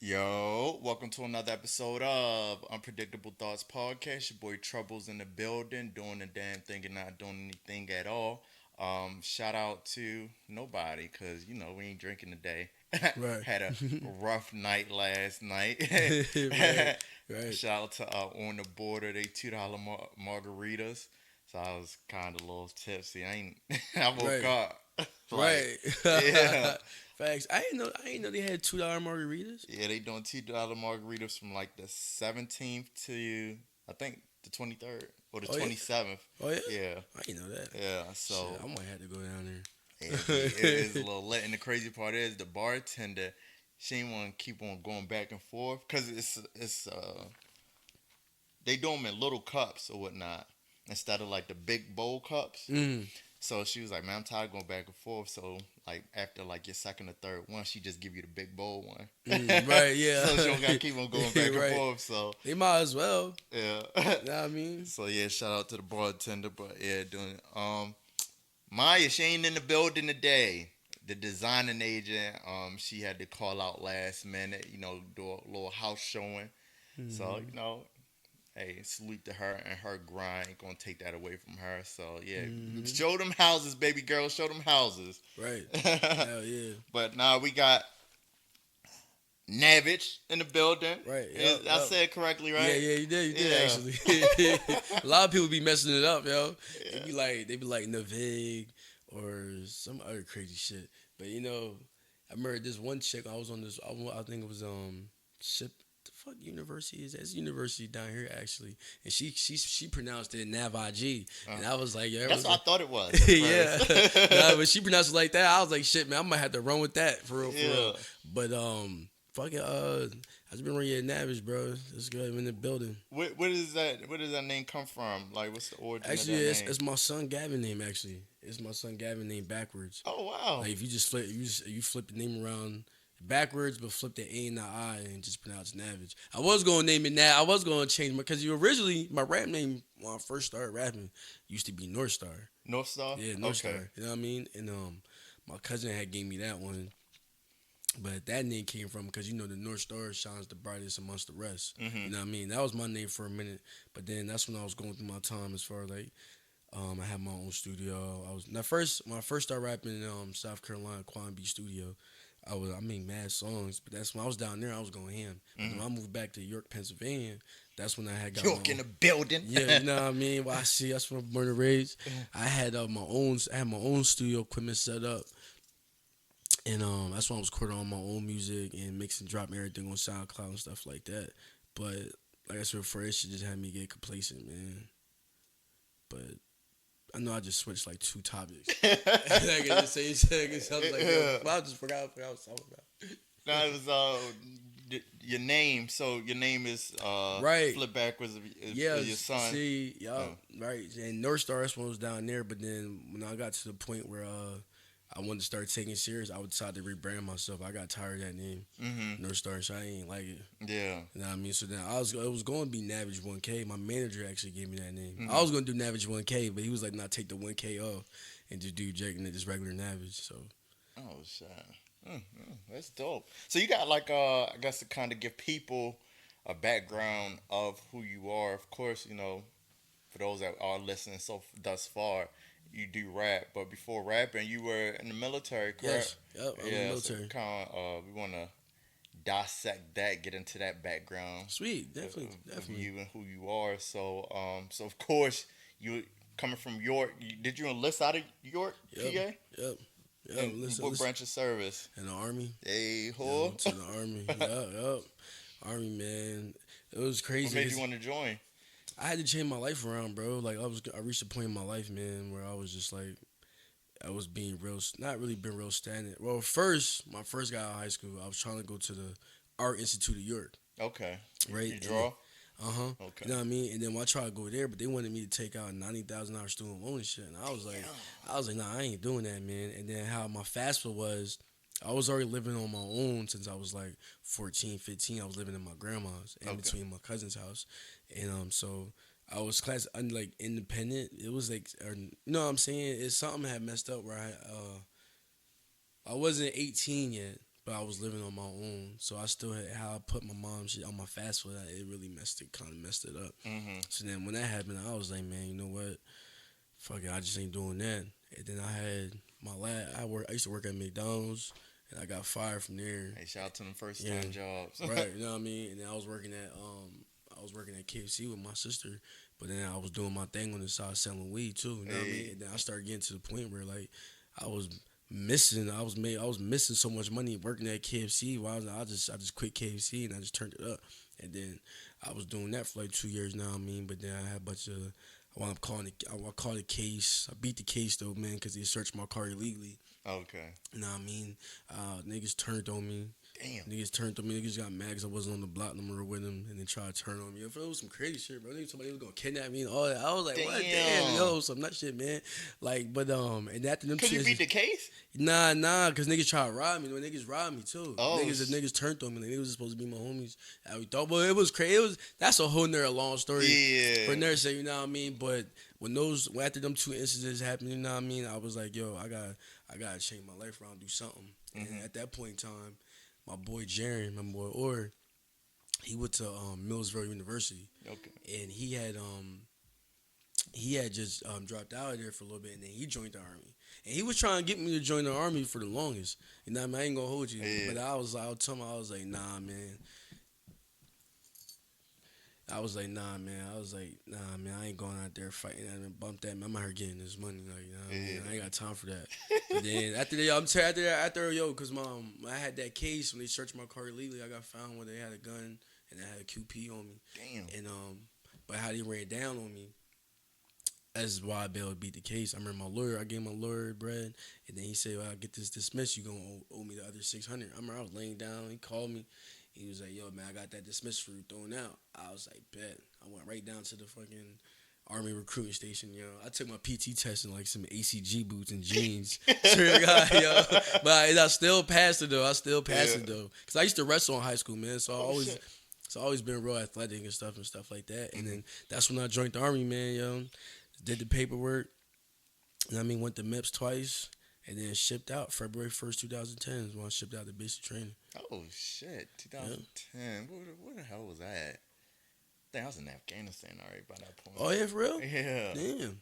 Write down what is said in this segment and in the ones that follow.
Yo, welcome to another episode of Unpredictable Thoughts Podcast. Your boy Trouble's in the building, doing the damn thing and not doing anything at all. Shout out to nobody, cause we ain't drinking today. Right. Had a rough night last night. right. Right. Shout out to On the Border, they $2 margaritas. So I was kind of a little tipsy. I ain't. I woke Right. up like, Right. yeah. Facts. I didn't know they had $2 margaritas. Yeah, they doing $2 margaritas from like the 17th to I think the 23rd or the Oh yeah. 27th. Oh yeah. Yeah, I didn't know that. yeah. Shit, So I might have to go down it is a little lit. And the crazy part is the bartender, she ain't want to keep on going back and forth because it's they do them in little cups or whatnot instead of like the big bowl cups. there. So she was like, "Man, I'm tired of going back and forth." So like after like your second or third one, she just give you the big bowl one. Right. Yeah. So she don't gotta keep on going back and Right. forth. So They might as well. yeah. You know what I mean? So yeah, shout out to the bartender. But yeah, doing it. Maya, she ain't in the building today. The designing agent, she had to call out last minute. Do a little house showing. So Mhm. hey, salute to her and her grind. Ain't gonna take that away from her. So yeah, Mhm. show them houses, baby girl. Show them houses. Right. Hell yeah. But now we got Navig in the building. Right. I said it correctly, right? Yeah, yeah, you did, Yeah. actually. A lot of people be messing it up, yo. Yeah. They be like Navig or some other crazy shit. But I remember this one chick. I was on this. I think it was ship. The fuck university is that? It's a university down here actually, and she pronounced it Navig, and I was like, yeah, That's what I thought it was. At yeah, first. nah, but she pronounced it like that. I was like, shit, man, I might have to run with that for real, for Yeah. real. But fucking I just been running at Navig, bro. It's good. I'm in the building. Where does that name come from? Like, what's the origin Actually, of that it's, name? it's my son Gavin name. Actually, it's my son Gavin name backwards. Oh wow. Like if you just flip the name around backwards, but flip the A and the I and just pronounce Navig. I was gonna name it now. I was gonna change my because you originally my rap name when I first started rapping used to be North Star. North Star. Yeah, North Okay. Star. You know what I mean? And my cousin had gave me that one, but that name came from because the North Star shines the brightest amongst the rest. You Mhm. know what I mean? That was my name for a minute, but then that's when I was going through my time as far as like I had my own studio. I was when I first started rapping in South Carolina, Quan Beach Studio. I made mad songs, but that's when I was down there. I was going ham. But when I moved back to York, Pennsylvania, that's when I had got York my in own. the building. Yeah, you know what I mean. Well, I see that's from born and raised. I had my own. I had my own studio equipment set up, and that's when I was recording all my own music and mixing, dropping everything on SoundCloud and stuff like that. But like I said before, it should just had me get complacent, man. But I know I just switched like two topics. Like at the same second, so I was like, yo, Yeah. I just forgot what I was talking about. Now it was your name. So your name is Right. flip backwards of Yeah, your son. see, y'all, Oh. right. And North Star, that's when was down there. But then when I got to the point where I wanted to start taking it serious, I decided to rebrand myself. I got tired of that name, Mhm. North Star, so I ain't like it. Yeah. You know what I mean? So then it was going to be Navig 1K. My manager actually gave me that name. Mhm. I was going to do Navig 1K, but he was like, "Nah, take the 1K off and just do Jake and just regular Navig." So Oh shit. That's dope. So you got like I guess to kind of give people a background of who you are. Of course, for those that are listening thus far, you do rap, but before rapping, you were in the military, correct? yes, yep, I'm in the Yeah. military. So kind of we want to dissect that, get into that background Sweet, of, definitely, of definitely. you and who you are. So of course you coming from York. Did you enlist out of York, Yep, PA? yep. Yeah, And what branch of service? in the army. Hey, Yeah, I who? went to the army. Yep. Army, man. It was What crazy. made you 'Cause want to join? I had to change my life around, bro. Like I reached a point in my life, man, where I was just like, I was being not really being real stagnant. Well, my first guy out of high school, I was trying to go to the Art Institute of York, Okay. right? You draw? You Okay. know what I mean? And then when I tried to go there, but they wanted me to take out $90,000 student loan and shit. And I was like, nah, I ain't doing that, man. And then how my FAFSA was, I was already living on my own since I was like 14, 15. I was living in my grandma's in Okay. between my cousin's house. And so I was like independent. It was like, you know what I'm saying? It's something had messed up where I wasn't 18 yet. but I was living on my own, so I still had how I put my mom shit on my fast food. It really kind of messed it up. Mhm. So then when that happened, I was like, man, you know what? Fuck it, I just ain't doing that. And then I had my last. I used to work at McDonald's, and I got fired from there. Hey, shout out to them first Yeah, time jobs. right. You know what I mean? And then I was working at KFC with my sister, but then I was doing my thing on the side selling weed too. You know what I mean? Hey. And then I started getting to the point where like I was I was missing so much money working at KFC. Why was I just quit KFC and I just turned it up. And then I was doing that for like 2 years now. I mean, but then I had a bunch of I wound up calling it. I called the case. I beat the case though, man, because they searched my car illegally. Okay. You know what I mean? Niggas turned on me. Damn. Niggas turned on me. Niggas got mad because I wasn't on the block no more with them, and then tried to turn on me. It was some crazy shit, bro. Somebody was gonna kidnap me and all that. I was like, what? Damn, Damn. yo, some nut shit, man. Like, but and after them Could you shits- beat the case? Nah, cause niggas try to rob me. When niggas robbed me too. Oh, Niggas turned on me. Like, niggas was supposed to be my homies. And we thought, but it was crazy. That's a whole nother long story. Yeah. For nurse, you know what I mean. But when after them two incidents happened, you know what I mean. I was like, yo, I gotta change my life around, do something. Mm-hmm. And at that point in time, my boy Jaren, my boy Or, he went to Millsville University, Okay. and he had just dropped out of there for a little bit, and then he joined the army. And he was trying to get me to join the army for the longest. You know what I mean? I ain't gonna hold you. Yeah. But I was like, I was like, nah, man. I was like, nah, man. I ain't going out there fighting and bump that. Man, I'm out here getting this money. Like, you know what I mean? I ain't got time for that. But then cause I had that case when they searched my car illegally. I got found when they had a gun and they had a QP on me. Damn. And but how they ran down on me. That's why I be able to beat the case. I remember my lawyer. I gave my lawyer bread, and then he said, "Well, I'll get this dismissed. You gonna owe me the other 600." I remember I was laying down. He called me. He was like, "Yo, man, I got that dismissed for you thrown out." I was like, "Bet." I went right down to the fucking army recruiting station. Yo, I took my PT test in like some ACG boots and jeans. Swear to God, yo. But I still passed it though. Cause I used to wrestle in high school, man. So I always been real athletic and stuff like that. And then that's when I joined the army, man. Yo. Did the paperwork, and I mean, went to MEPS twice, and then shipped out February 1st, 2010 is when I shipped out to basic training. Oh shit, 2010. Where the hell was I at? I think I was in Afghanistan already by that point. Oh, yeah, for real? Yeah. Damn.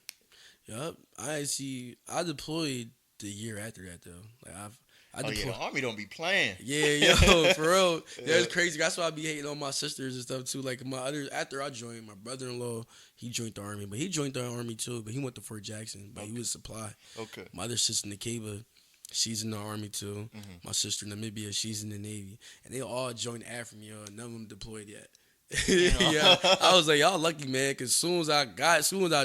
Yup. I deployed the year after that, though. Like, I Oh deployed. yeah, the army don't be playing. Yeah, yo, for real. Yeah. That's crazy. That's why I be hating on my sisters and stuff too. Like after I joined, my brother-in-law, he joined the army, but he joined the army too. But he went to Fort Jackson, but he was supply. Okay. My other sister, Nikeba, she's in the army too. Mm-hmm. My sister, Namibia, she's in the Navy, and they all joined AFRIM, yo. None of them deployed yet. Yeah, I was like, y'all lucky, man, because soon as I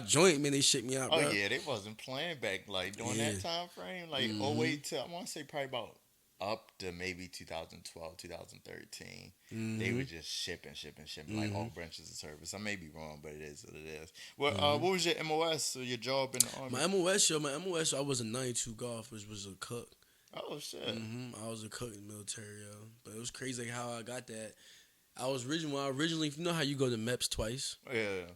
joined, man, they shipped me out, Oh bro. yeah, they wasn't playing back like during Yeah. that time frame. Like Mhm. wait till I want to say probably about up to maybe 2012, 2013. They Mhm. were just shipping like all branches of service. I may be wrong, but it is what it is. Well, Mhm. what was your MOS or your job in the army? My MOS, I was a 92 golf, which was a cook. Oh shit. I was a cook in the military, yo. But it was crazy how I got that. When I originally, you know how you go to MEPS twice? Yeah.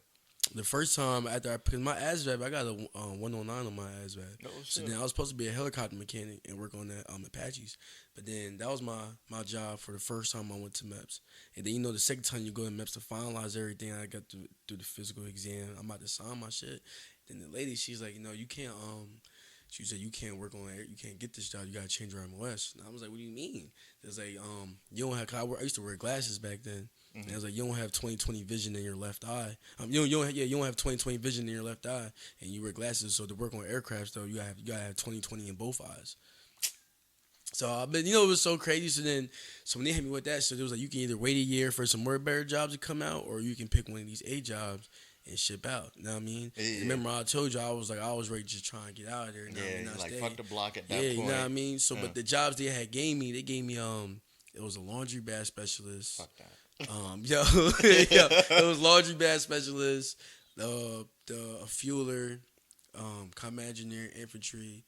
The first time because my ASVAB, I got a 109 on my ASVAB. Oh So shit. then I was supposed to be a helicopter mechanic and work on that Apaches. But then that was my job for the first time I went to MEPS. And then, the second time you go to MEPS to finalize everything, I got to do the physical exam. I'm about to sign my shit. Then the lady, she's like, you can't, she said, you can't work on it. You can't get this job. You got to change your MOS. And I was like, what do you mean? It's like, you don't have, 'cause I used to wear glasses back then. And I was like, you don't have 20/20 vision in your left eye. You don't have 20/20 vision in your left eye, and you wear glasses. So to work on aircraft, though, you gotta have 20/20 in both eyes. So, but it was so crazy. So when they hit me with that, so it was like you can either wait a year for some more better jobs to come out, or you can pick one of these A jobs and ship out. You know what I mean? Yeah. And remember, I told you I was ready to just try and get out of there. You know what I mean? Yeah, Not like stay. fuck the block at that Yeah, point. you know what I mean. So, but the jobs they gave me it was a laundry bath specialist. Fuck that. It was laundry bath specialist, a fueler, combat engineer, infantry,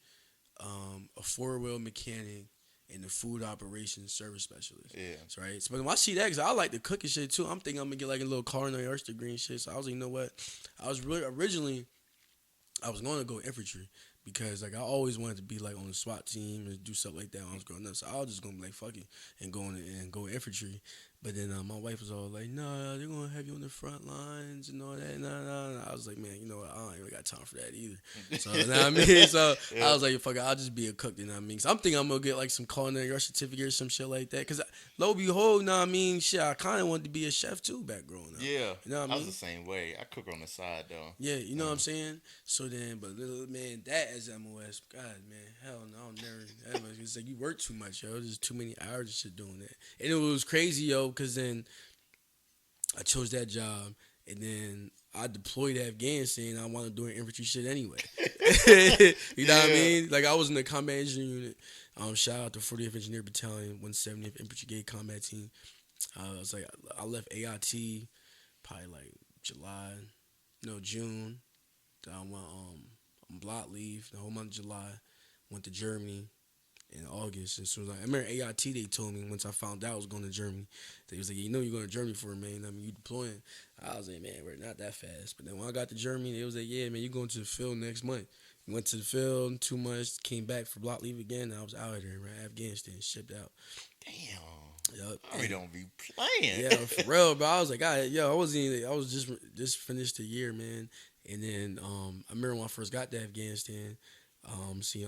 a 4-wheel mechanic, and the food operations service specialist. Yeah. That's right. So, but when I see that, because I like to cook and shit too, I'm thinking I'm gonna get like a little culinary arts degree and shit. So I was like, you know what? I was really originally I was going to go infantry, because like I always wanted to be like on the SWAT team and do stuff like that when I was growing up. So I was just gonna be like fuck it and go infantry. But then my wife was all like, "Nah, they're gonna have you on the front lines and all that." Nah. I was like, "Man, you know what? I don't really got time for that either." So you know what I mean, so I Yeah. was like, "Fuck it, I'll just be a cook." You know what I mean? So I'm thinking I'm gonna get like some culinary arts certificate or some shit like that. Cause lo and behold, you know what I mean? Shit, I kind of wanted to be a chef too back growing up. Yeah. You know what I I was the mean? same way. I cook on the side though. Yeah, you know what I'm Uh, saying. So then, but little man, that as MOS, God man, hell no, I'll never. It's like you work too much, yo. There's too many hours of shit doing that, and it was crazy, yo. Cause then I chose that job, and then I deployed to Afghanistan. I wanted doing infantry shit anyway. You know what I yeah. mean? Like I was in the combat engineer unit. Shout out to 40th Engineer Battalion, 170th Infantry Gate Combat Team. I was like, I left AIT probably like July, no June. I went on block leave the whole month of July. Went to Germany in August. And so I remember AIT, they told me once I found out I was going to Germany, they was like, you know you're going to Germany for a man. I mean, you deploying. I was like, man, we're not that fast. But then when I got to Germany, they was like, yeah, man, you're going to the field next month. Went to the field 2 months, came back for block leave again. And I was out of there, right? Afghanistan, shipped out. Damn. Yup. We don't be playing. Yeah, for real, bro. I was like, I wasn't even, I was just finished the year, man. And then I remember when I first got to Afghanistan, see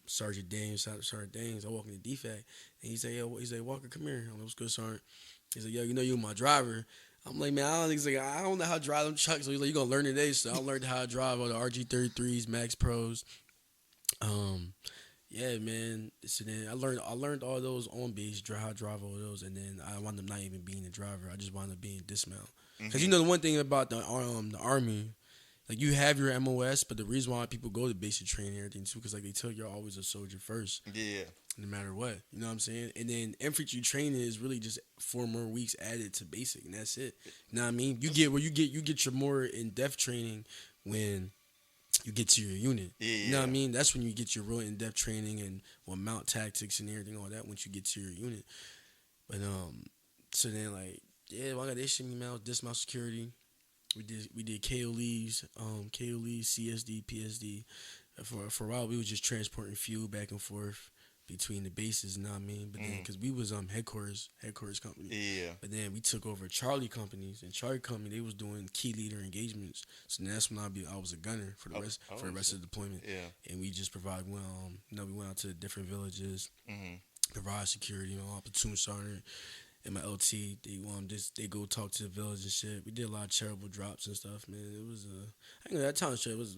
Sergeant Dames, Sergeant Dames, I walk in the DFAC, and he said, "Yo," he said, "Walker, come here." I'm like, "What's good, Sergeant?" He's like, "Yo, you know you my driver." I'm like, "Man, I don't know how to drive them trucks." So he's like, "You gonna learn today?" So I learned how to drive all the RG33s, Max Pros. Um, yeah, man. So then I learned all those on base, how to drive all those, and then I wound up not even being a driver. I just wound up being dismount. Cause you hmm know the one thing about the army, like you have your MOS, but the reason why people go to basic training and everything too, because like they tell you you're always a soldier first, Yeah. no matter what. You know what I'm saying? And then infantry training is really just 4 more weeks added to basic, and that's it. You know what I mean? You That's- get you get your more in depth training when you get to your unit. You know what I Yeah. mean? That's when you get your real in depth training and mount tactics and everything all that once you get to your unit. But so then like yeah, well, I got this shit, man. Dismount security. We did KOLs, CSD, PSD. For a while, we was just transporting fuel back and forth between the bases. You know what I mean? But then, Mm. cause we was headquarters company. Yeah. But then we took over Charlie companies, and Charlie company they was doing key leader engagements. So then that's when I was a gunner for the Oh, rest oh, for the rest shit. of the deployment, Yeah. and we just provide we went out to different villages, hmm provide security, platoon sergeant and my LT, they go talk to the village and shit. We did a lot of charitable drops and stuff, man. It was I think that time shit was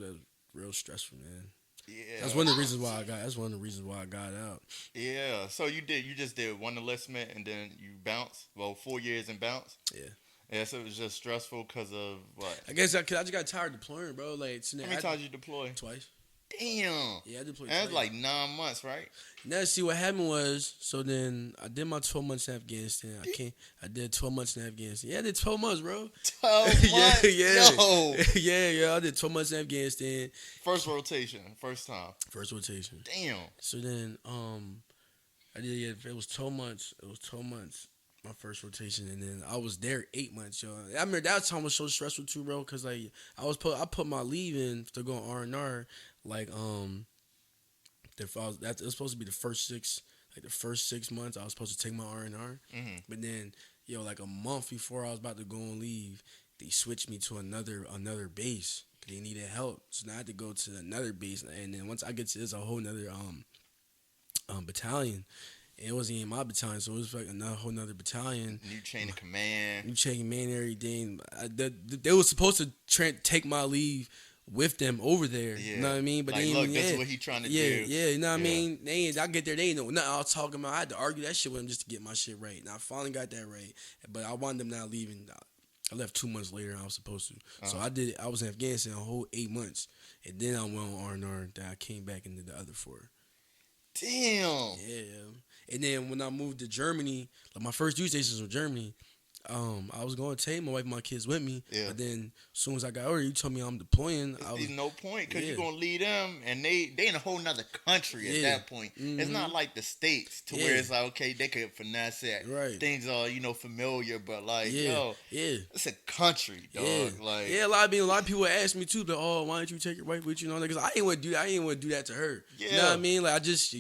real stressful, man. That's Yeah. one of the reasons why I got. That's one of the reasons why I got out. Yeah. So you just did one enlistment and then you bounced. Well, 4 years and bounced. Yeah, Yeah. So it was just stressful because of what? I guess cause I just got tired of deploying, bro. Like How many times you deploy? twice. Damn. Yeah, I deployed And that's twice. like 9 months, right? Now see what happened was so then I did my 12 months in Afghanistan. I did 12 months in Afghanistan. Yeah, I did 12 months, bro. 12 Yeah, months. yeah, Yo. yeah. I did 12 months in Afghanistan. First rotation. First time. First rotation. Damn. So then, I did. Yeah, it was 12 months. It was 12 months. My first rotation, and then I was there 8 months, yo. I remember that time was so stressful too, bro. Cause like I put my leave in to go on R&R, like that was supposed to be the first 6 months. I was supposed to take my R&R, hmm but then like a month before I was about to go on leave, they switched me to another base. 'Cause they needed help, so now I had to go to another base, and then once I get to this a whole nother battalion. And it wasn't even my battalion, so it was like another whole nother battalion. New chain of command. You checking man and everything. They was supposed to take my leave with them over there. Yeah. You know what I mean? But Like, they look, ain't this yeah, is what he trying to yeah, do. yeah. You know what I Yeah. mean? I get there, they ain't know nothing I was talking about. I had to argue that shit with them just to get my shit right. And I finally got that right. But I wound up not leaving. I left 2 months later than I was supposed to. So I was in Afghanistan a whole 8 months. And then I went on R&R. Then I came back into the other 4. Damn. Yeah. And then when I moved to Germany, like my first duty stations was Germany. I was going to take my wife and my kids with me, Yeah. but then as soon as I got over, you told me I'm deploying. I was There's no point because yeah, you're gonna leave them, and they in a whole nother country at yeah, that point. It's not like the states to where yeah, it's like okay, they could finesse it. right, Things are familiar, but like yeah, yo, yeah. it's a country, Yeah, dog. Like yeah. A lot of people ask me too, like, "Oh, why don't you take your wife with you?" Because I ain't want to do that. I ain't want to do that to her. You know what I yeah, mean? Like I just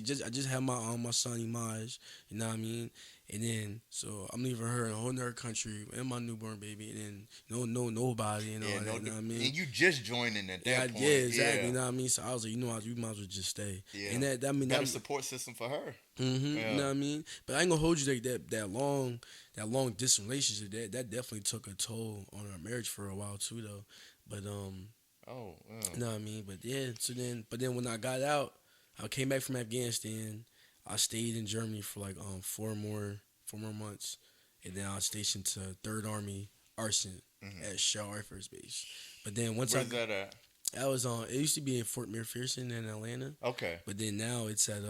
have my son Imaj. You know what I mean? And then so I'm leaving her in a whole nother country and my newborn baby, and then nobody and all yeah, that. no, You know what I and mean? you just joining at Yeah, that yeah, point. exactly. Yeah, You know what I mean? So I was like, you know what, you might as well just stay. yeah. And that I mean Better that. support system for her. You Yeah. know what I mean? But I ain't gonna hold you like that long distance relationship that definitely took a toll on our marriage for a while too though. But Oh, yeah. you know what I mean? But yeah, but then when I got out, I came back from Afghanistan. I stayed in Germany for like 4 more months, and then I was stationed to Third Army Arsenal Hmm. at Shaw Air Force Base. But then Where's that at? I was on, it used to be in Fort McPherson in Atlanta, Okay, but then now it's at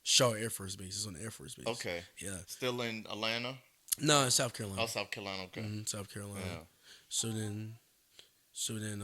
Shaw Air Force Base. It's on the Air Force Base. okay. Yeah, Still in Atlanta? no, in South Carolina. Oh, South Carolina. Okay. South Carolina. Yeah. So then, so then,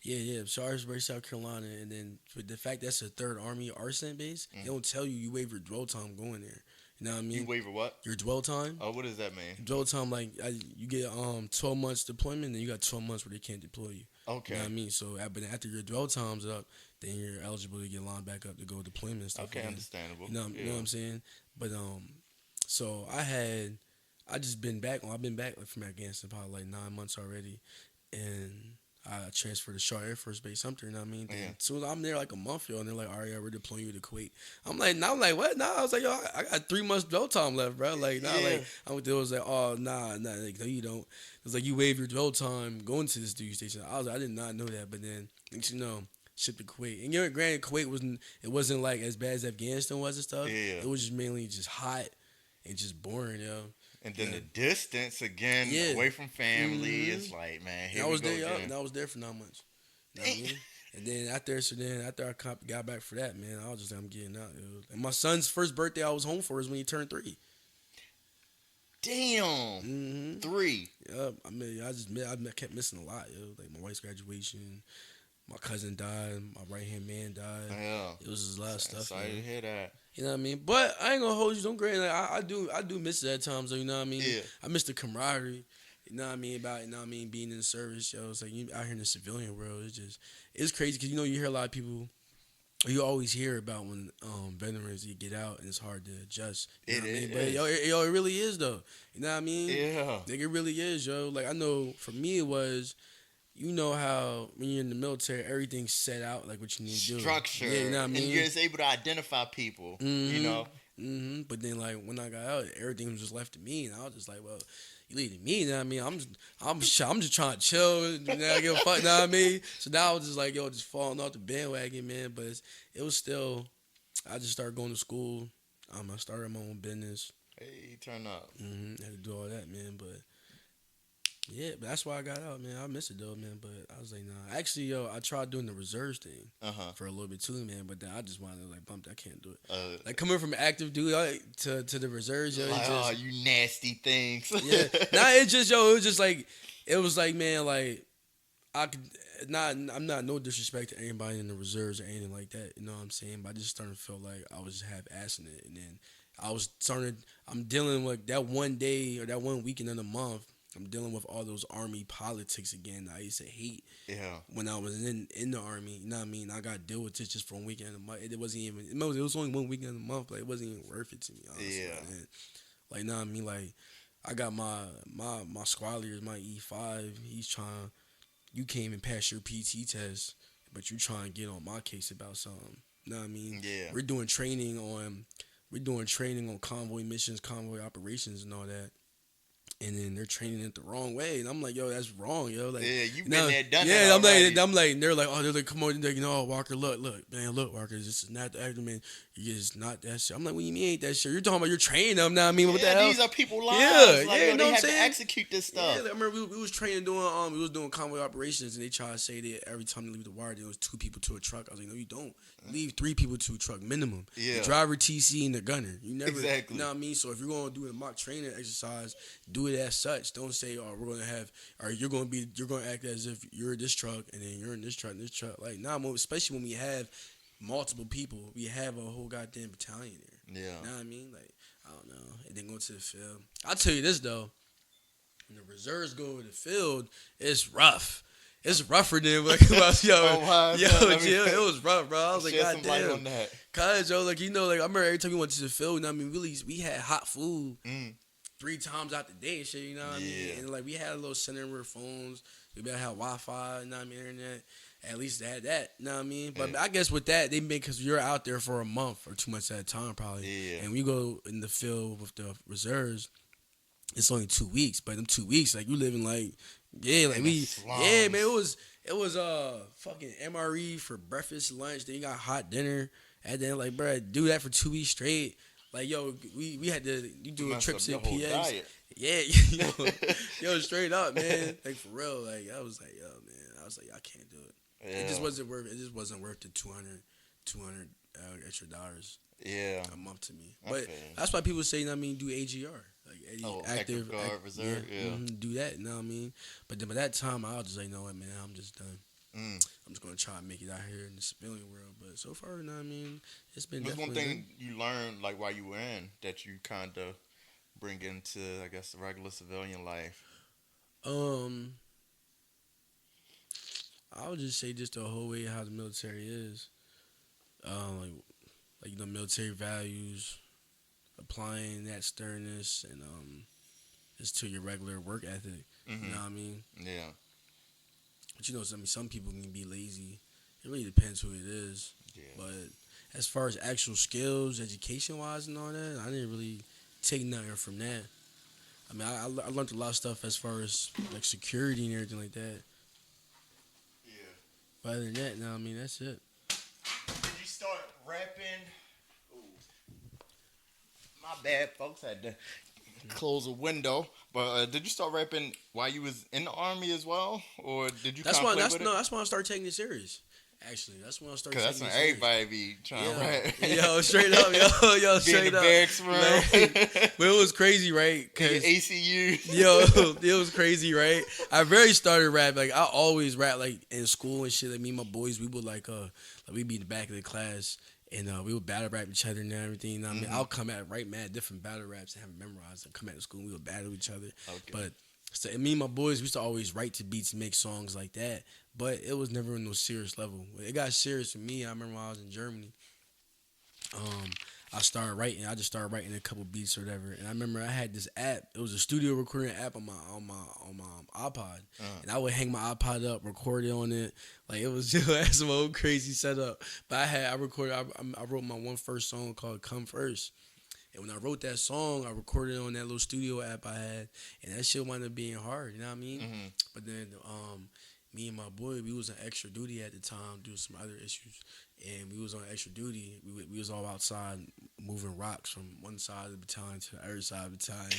yeah. Salisbury, South Carolina, and then with the fact that's a Third Army arsenal base, they don't tell you waived your dwell time going there. You know what I You mean? waiver what? Your dwell time. Oh, what does that mean? Dwell time, like you get 12 months deployment, then you got 12 months where they can't deploy you. You Okay. know what I mean? So, but after your dwell time's up, then you're eligible to get lined back up to go deployment and stuff. Okay, again. understandable. You know what I'm saying? But so I just been back. I've been back from Afghanistan probably like 9 months already, and I transferred to Shaw Air Force Base, Sumter. You know what I mean? Yeah. So I'm there like a month, yo, and they're like, "All right, yeah, we're deploying you to Kuwait." I'm like, what? Nah, I was like, yo, I got 3 months dwell time left, bro. Like, nah, Yeah. like I was like, oh, nah, like, no, you don't. It was like you waive your dwell time going to this duty station. I did not know that, but then you know, shipped to Kuwait. And granted, Kuwait wasn't like as bad as Afghanistan was and stuff. Yeah. It was just mainly just hot and just boring, yo. And then Yeah. the distance again, Yeah. away from family, Mhm. it's like, man, And here I we was go there, again. and I was there for 9 months. You know what I mean? And then after I got back for that, man, I was just like, I'm getting out. Yo. And my son's first birthday I was home for is when he turned 3. Damn. Mm-hmm. 3. Yep. I mean, I kept missing a lot, yo. Like my wife's graduation, my cousin died, my right hand man died. Yeah. It was just a lot of stuff. Sorry to Man. hear that. You know what I mean? But I ain't gonna hold you. Don't grade. Like I do miss it at times. Though, you know what I mean? Yeah. I miss the camaraderie. You know what I mean about being in the service. Yo, it's like you out here in the civilian world. It's crazy because you hear a lot of people. You always hear about when veterans you get out and it's hard to adjust. You know what I mean? But it really is though. You know what I mean? Yeah. Like it really is, yo. Like I know for me it was. You know how when you're in the military, everything's set out like what you need to do. Structure. Yeah, you know what I mean. And you're just able to identify people. You know. But then like when I got out, everything was just left to me, and I was just like, well, you leading me. You know what I mean? I'm just trying to chill. You know, give a fuck. You know what I mean? So now I was just like, yo, just falling off the bandwagon, man. But it was still. I just started going to school. I started my own business. Hey, turn up. Had to do all that, man. But yeah, but that's why I got out, man. I miss it though, man. But I was like, nah. Actually, yo, I tried doing the reserves thing for a little bit too, man. But then I just wanted to like bump. I can't do it. Like coming from active duty to the reserves, yo. Like, It just, oh, you nasty things. yeah. Nah, it just yo. It was just like it was like man, like I could not. I'm not no disrespect to anybody in the reserves or anything like that. You know what I'm saying? But I just started to feel like I was half assing it, and then I was starting. I'm dealing with that one day or that one weekend of the month. I'm dealing with all those army politics again. I used to hate Yeah. when I was in the army. You know what I mean? I got to deal with it just for one weekend a month. It wasn't even. It was only one weekend a month. Like it wasn't even worth it to me. Honestly, Yeah. man. Like, know what I mean? Like, I got my squad leader, my E5. He's trying. You can't even pass your PT test, but you trying to get on my case about something. You know what I mean? Yeah. We're doing training on convoy missions, convoy operations, and all that. and then they're training it the wrong way, and I'm like, yo, that's wrong, yo. Like, Yeah, you you been know, there, done that yeah, already. I'm like, and they're like, oh, they're like, come on, they're like, no, Walker, look, man, look, Walker, this is not the actor, man. It's not that shit. I'm like, what do you mean ain't that shit? You're talking about you're training them now. I mean, what the Yeah, hell? these are people Yeah, lives. Like, yeah, yo, you know they what I'm have to saying? execute this Yeah, stuff. I remember we was training doing we was doing convoy operations, and they try to say that every time they leave the wire, there was 2 people to a truck. I was like, no, you don't. You leave 3 people to a truck minimum. Yeah. The driver, TC, and the gunner. You never, Exactly. you know what I mean. So if you're gonna do a mock training exercise, do it as such. Don't say, oh, we're gonna have, or you're gonna act as if you're in this truck, and then you're in this truck, and this truck. Like, nah, especially when we have multiple people, we have a whole goddamn battalion there. Yeah. You know what I mean? Like, I don't know. And then go to the field. I'll tell you this though. When the reserves go to the field, it's rough. It's rougher than like yo, Oh, wow. yo, So let me- Jill, it was rough, bro. I was like, Shed God some light damn. on that. Cause yo, like like I remember every time we went to the field, you know what I mean, really, we had hot food Mm. 3 times out the day and shit, you know what I mean? Yeah. And like we had a little center where phones, we better have Wi-Fi, you know what I mean, internet. At least they had that, you know what I mean? But Yeah. I guess with that, they make, because you're out there for a month or 2 months at a time probably. Yeah. And we go in the field with the reserves, it's only 2 weeks, but them 2 weeks, like you living like, yeah, like In we, the slums. yeah, man, it was fucking MRE for breakfast, lunch, then you got hot dinner, and then like, bro, do that for 2 weeks straight. Like, yo, we had to do Mess trips up to your whole PX. diet. Yeah, yo, straight up, man. Like for real, like I was like, yo, man, I was like, I can't do it. Yeah. It just wasn't worth. It just wasn't worth the 200 extra dollars Yeah. a month to me. I But feel you. that's why people say, you know what I mean, do AGR, like Active Guard Reserve, yeah. do that. You know what I mean? But then by that time, I was just like, you know what, man, I'm just done. Mm. I'm just gonna try and make it out here in the civilian world. But so far, you know what I mean, it's been What's one definitely thing you learned, like, while you were in, that you kind of bring into, I guess, the regular civilian life? good. I would just say just the whole way how the military is, like you know, military values, applying that sternness and just to your regular work ethic. Mm-hmm. You know what I mean? Yeah. But you know, some people can be lazy. It really depends who it is. Yeah. But as far as actual skills, education wise, and all that, I didn't really take nothing from that. I mean, I learned a lot of stuff as far as like security and everything like that. Yeah. But other than that, no, I mean that's it. Did you start rapping? Ooh. My bad, folks. Had to close a window. But did you start rapping while you was in the army as well, or did you? That's kinda why. play That's with no. it? That's when I started taking it serious. Actually, that's when I started. Cause that's taking when it serious. everybody be trying to rap. Yo, straight up, yo, Be in straight the up. barracks room. Like, but it was crazy, right? Cause ACU. yo, it was crazy, right? I very started rap. Like I always rap, like in school and shit. Like me and my boys, we would like we'd be in the back of the class. And we would battle rap each other and everything. You know what I mean? I'll come at write mad different battle raps and have them memorized. And come at the school and we would battle each other. Okay. But so and me and my boys, we used to always write to beats and make songs like that. But it was never on no serious level. It got serious for me. I remember when I was in Germany. I started writing. I just started writing a couple beats or whatever. And I remember I had this app. It was a studio recording app on my iPod. And I would hang my iPod up, record it on it. Like it was just had some old crazy setup. But I recorded. I wrote my one first song called "Come First." And when I wrote that song, I recorded it on that little studio app I had, and that shit wound up being hard. You know what I mean? Mm-hmm. But then me and my boy, we was on extra duty at the time, doing some other issues, and we was on extra duty. We was all outside moving rocks from one side of the battalion to the other side of the battalion.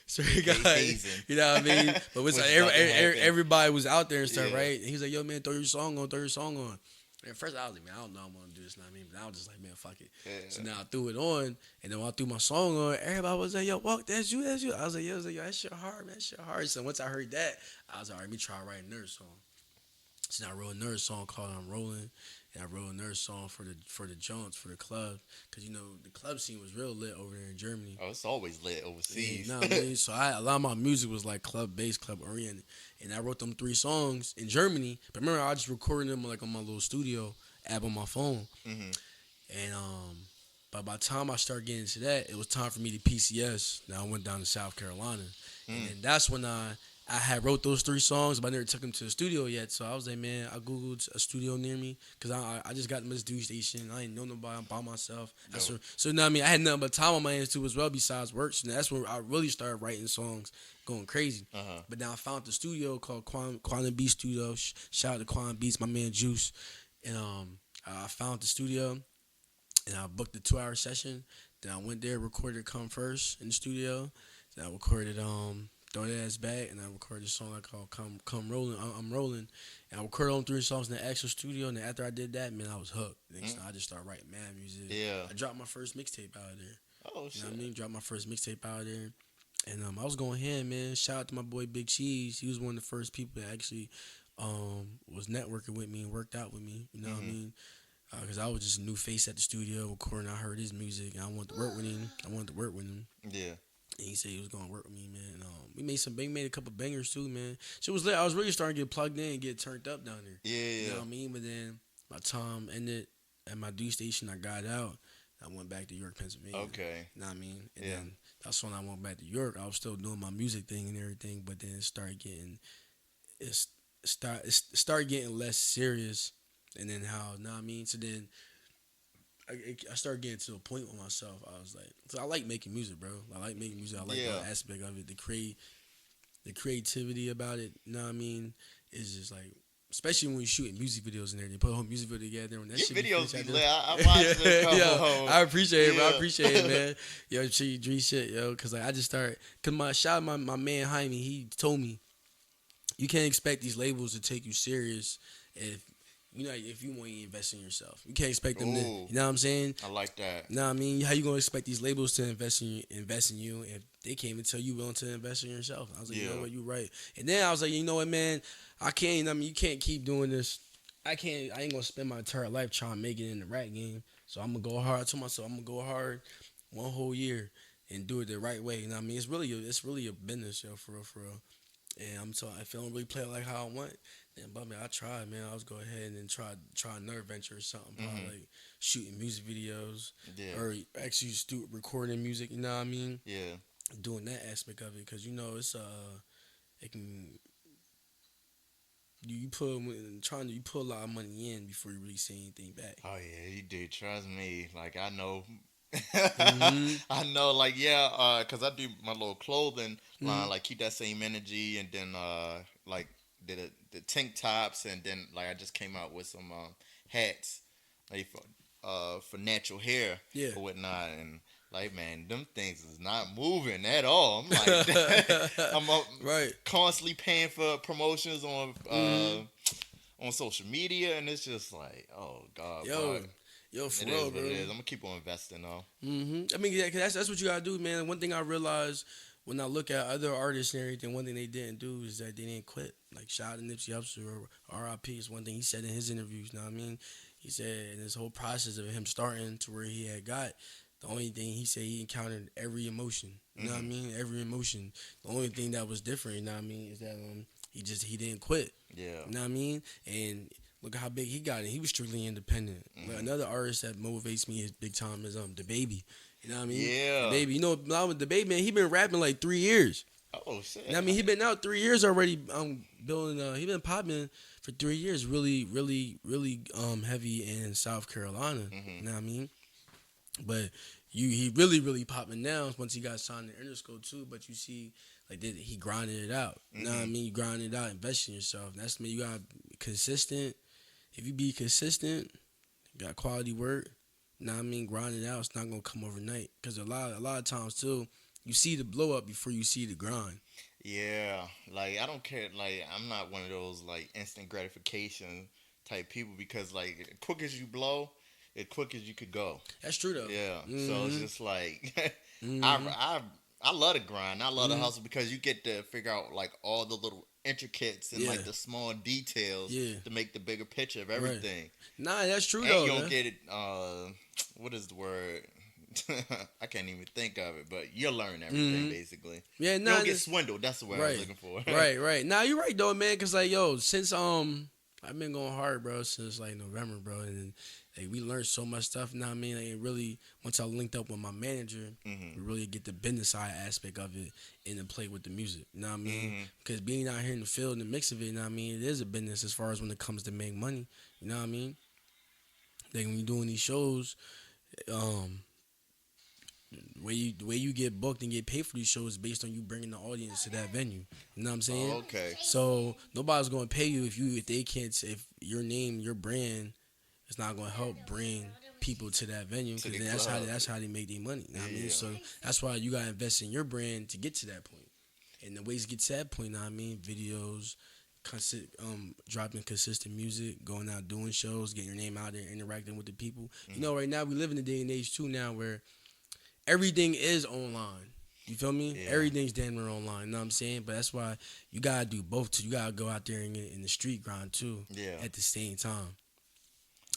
So we got, hazing. you know what I mean? But it's Which like doesn't happen. everybody was out there and stuff, Yeah. right? And he was like, "Yo, man, throw your song on." And at first I was like, man, I don't know I'm gonna do this, you know what I mean? But I was just like, man, fuck it. Yeah. So now I threw it on, and then when I threw my song on, everybody was like, yo, walk, that's you. I was like, yo, that shit hard, man, that shit hard. So once I heard that, I was like, all right, let me try to write another song. So now I wrote another song called "I'm Rolling," and I wrote another song for the joints, for the club, because you know the club scene was real lit over there in Germany. Oh, it's always lit overseas. Yeah, you know what I mean? So a lot of my music was like club based, club oriented, and I wrote them 3 songs in Germany. But remember, I just recorded them like on my little studio app on my phone, Mm-hmm. and but by the time I started getting into that, it was time for me to PCS. Now I went down to South Carolina, and then that's when I I had wrote those 3 songs, but I never took them to the studio yet. So I was like, man, I googled a studio near me because I just got to this dude station. I ain't know nobody. I'm by myself. Yo. So you know what I mean. I had nothing but time on my hands too as well besides work. So that's when I really started writing songs, going crazy. Uh-huh. But now I found the studio called Quantum Beat Studio. Shout out to Quantum Beats, my man Juice, and I found the studio and I booked a 2-hour session. Then I went there, recorded Come First in the studio. Then I recorded Throw That Ass Back, and I recorded a song I called Come Rolling, I'm Rolling. And I recorded on 3 songs in the actual studio, and then after I did that, man, I was hooked. Next I just started writing mad music. Yeah. I dropped my first mixtape out of there. Oh, You shit. know what I mean? Dropped my first mixtape out of there. And I was going ham, man. Shout out to my boy Big Cheese. He was one of the first people that actually was networking with me and worked out with me. You know what I mean? Because I was just a new face at the studio recording. I heard his music and I wanted to work with him. Yeah. And he said he was gonna work with me, man. And, we made a couple bangers too, man. Shit was lit. I was really starting to get plugged in and get turned up down there. Yeah. You know what I mean? But then my time ended at my due station. I got out. I went back to York, Pennsylvania. Okay. You know what I mean? And Yeah. then that's when I went back to York. I was still doing my music thing and everything, but then it started getting less serious. And then how, you know what I mean? So then I started getting to a point with myself. I was like, so I like making music, bro. I like making music. I like Yeah. that aspect of it. The creativity about it, you know what I mean? Is just like, especially when you're shooting music videos and everything. Put a whole music video together. When that Your shit videos finished, be lit. I watched it. Yo, I appreciate it, bro. I Yeah. appreciate it, man. Yo, G shit, yo. Because like, I just started, because my man Jaime, he told me, you can't expect these labels to take you serious if you want to invest in yourself. You can't expect them to, Ooh. you know what I'm saying? I like that. You know what I mean? How you gonna expect these labels to invest in you if they can't even tell you willing to invest in yourself? I was like, you know what, you right. And then I was like, you know what, man, I can't. I mean, you can't keep doing this. I ain't gonna spend my entire life trying to make it in the rap game. So I'm gonna go hard. I told myself I'm gonna go hard 1 whole year and do it the right way. You know what I mean? It's really a business, yo, for real. And if I don't really play it like how I want, then but man, I tried, man. I was go ahead and try another venture or something, probably like shooting music videos Yeah. or actually recording music. You know what I mean? Yeah. Doing that aspect of it, because you know it's it can you put a lot of money in before you really see anything back. Oh yeah, you do. Trust me. Like I know. Mhm. I know. Like cause I do my little clothing line. Like keep that same energy, and then like did the tank tops, and then like I just came out with some hats, like for natural hair Yeah. or whatnot, and. Like man, them things is not moving at all. I'm like, I'm Right. constantly paying for promotions on social media, and it's just like, oh god, Yo, bro. for It real, is bro. what it is. I'm gonna keep on investing though. I mean, yeah, 'cause that's what you gotta do, man. One thing I realized when I look at other artists and everything, one thing they didn't do is that they didn't quit. Like shout out to Nipsey Hussle or R.I.P. is one thing he said in his interviews. You know what I mean? He said in this whole process of him starting to where he had got, the only thing he said he encountered every emotion. You know what I mean? Every emotion. The only thing that was different, you know what I mean, is that he didn't quit. Yeah. You know what I mean? And look at how big he got it. He was strictly independent. Like, another artist that motivates me is big time is the Baby. You know what I mean? Yeah. The Baby. You know, now with the Baby, man, he been rapping like 3 years. Oh shit. You know what I mean? He been out 3 years already. Building. He been popping for 3 years. Really, really, really heavy in South Carolina. You know what I mean? But he really, really popping now once he got signed to Interscope too. But you see, like he grinded it out. You know what I mean? You grinded it out, invest in yourself. That's me. You got consistent. If you be consistent, got quality work. You know what I mean? Grind it out. It's not gonna come overnight. Cause a lot of times too, you see the blow up before you see the grind. Yeah. Like I don't care. Like I'm not one of those like instant gratification type people because like quick as you blow, as quick as you could go. That's true though. Yeah. So it's just like I love the grind. I love the hustle because you get to figure out like all the little intricates and like the small details to make the bigger picture of everything. Nah, that's true And though. you don't Man. get it. What is the word? I can't even think of it, but you'll learn everything basically. Yeah, You nah, don't get swindled. That's the word I was looking for. Right. Nah, you're right though, man. Cause like, yo, since I've been going hard, bro, since like November, bro, and like we learned so much stuff. You know what I mean? Like, it really, once I linked up with my manager, Mhm. we really get the business side aspect of it and then play with the music. You know what I mean? Mhm. Because being out here in the field and the mix of it, you know what I mean? It is a business as far as when it comes to make money. You know what I mean? Like when you're doing these shows, um, the way you get booked and get paid for these shows is based on you bringing the audience to that venue. You know what I'm saying? Okay. So nobody's gonna pay you if they can't, if your name, your brand is not gonna help bring people to that venue, To because the then club. that's how they make their money. You know what I mean? Yeah. So that's why you gotta invest in your brand to get to that point. And the ways to get to that point, you know what I mean? Videos, dropping consistent music, going out doing shows, getting your name out there, interacting with the people. You Mhm. know, right now we live in a day and age too now where everything is online. You feel me? Yeah. Everything's damn near online. You know what I'm saying? But that's why you gotta do both too. You gotta go out there and get in the street grind too Yeah. at the same time.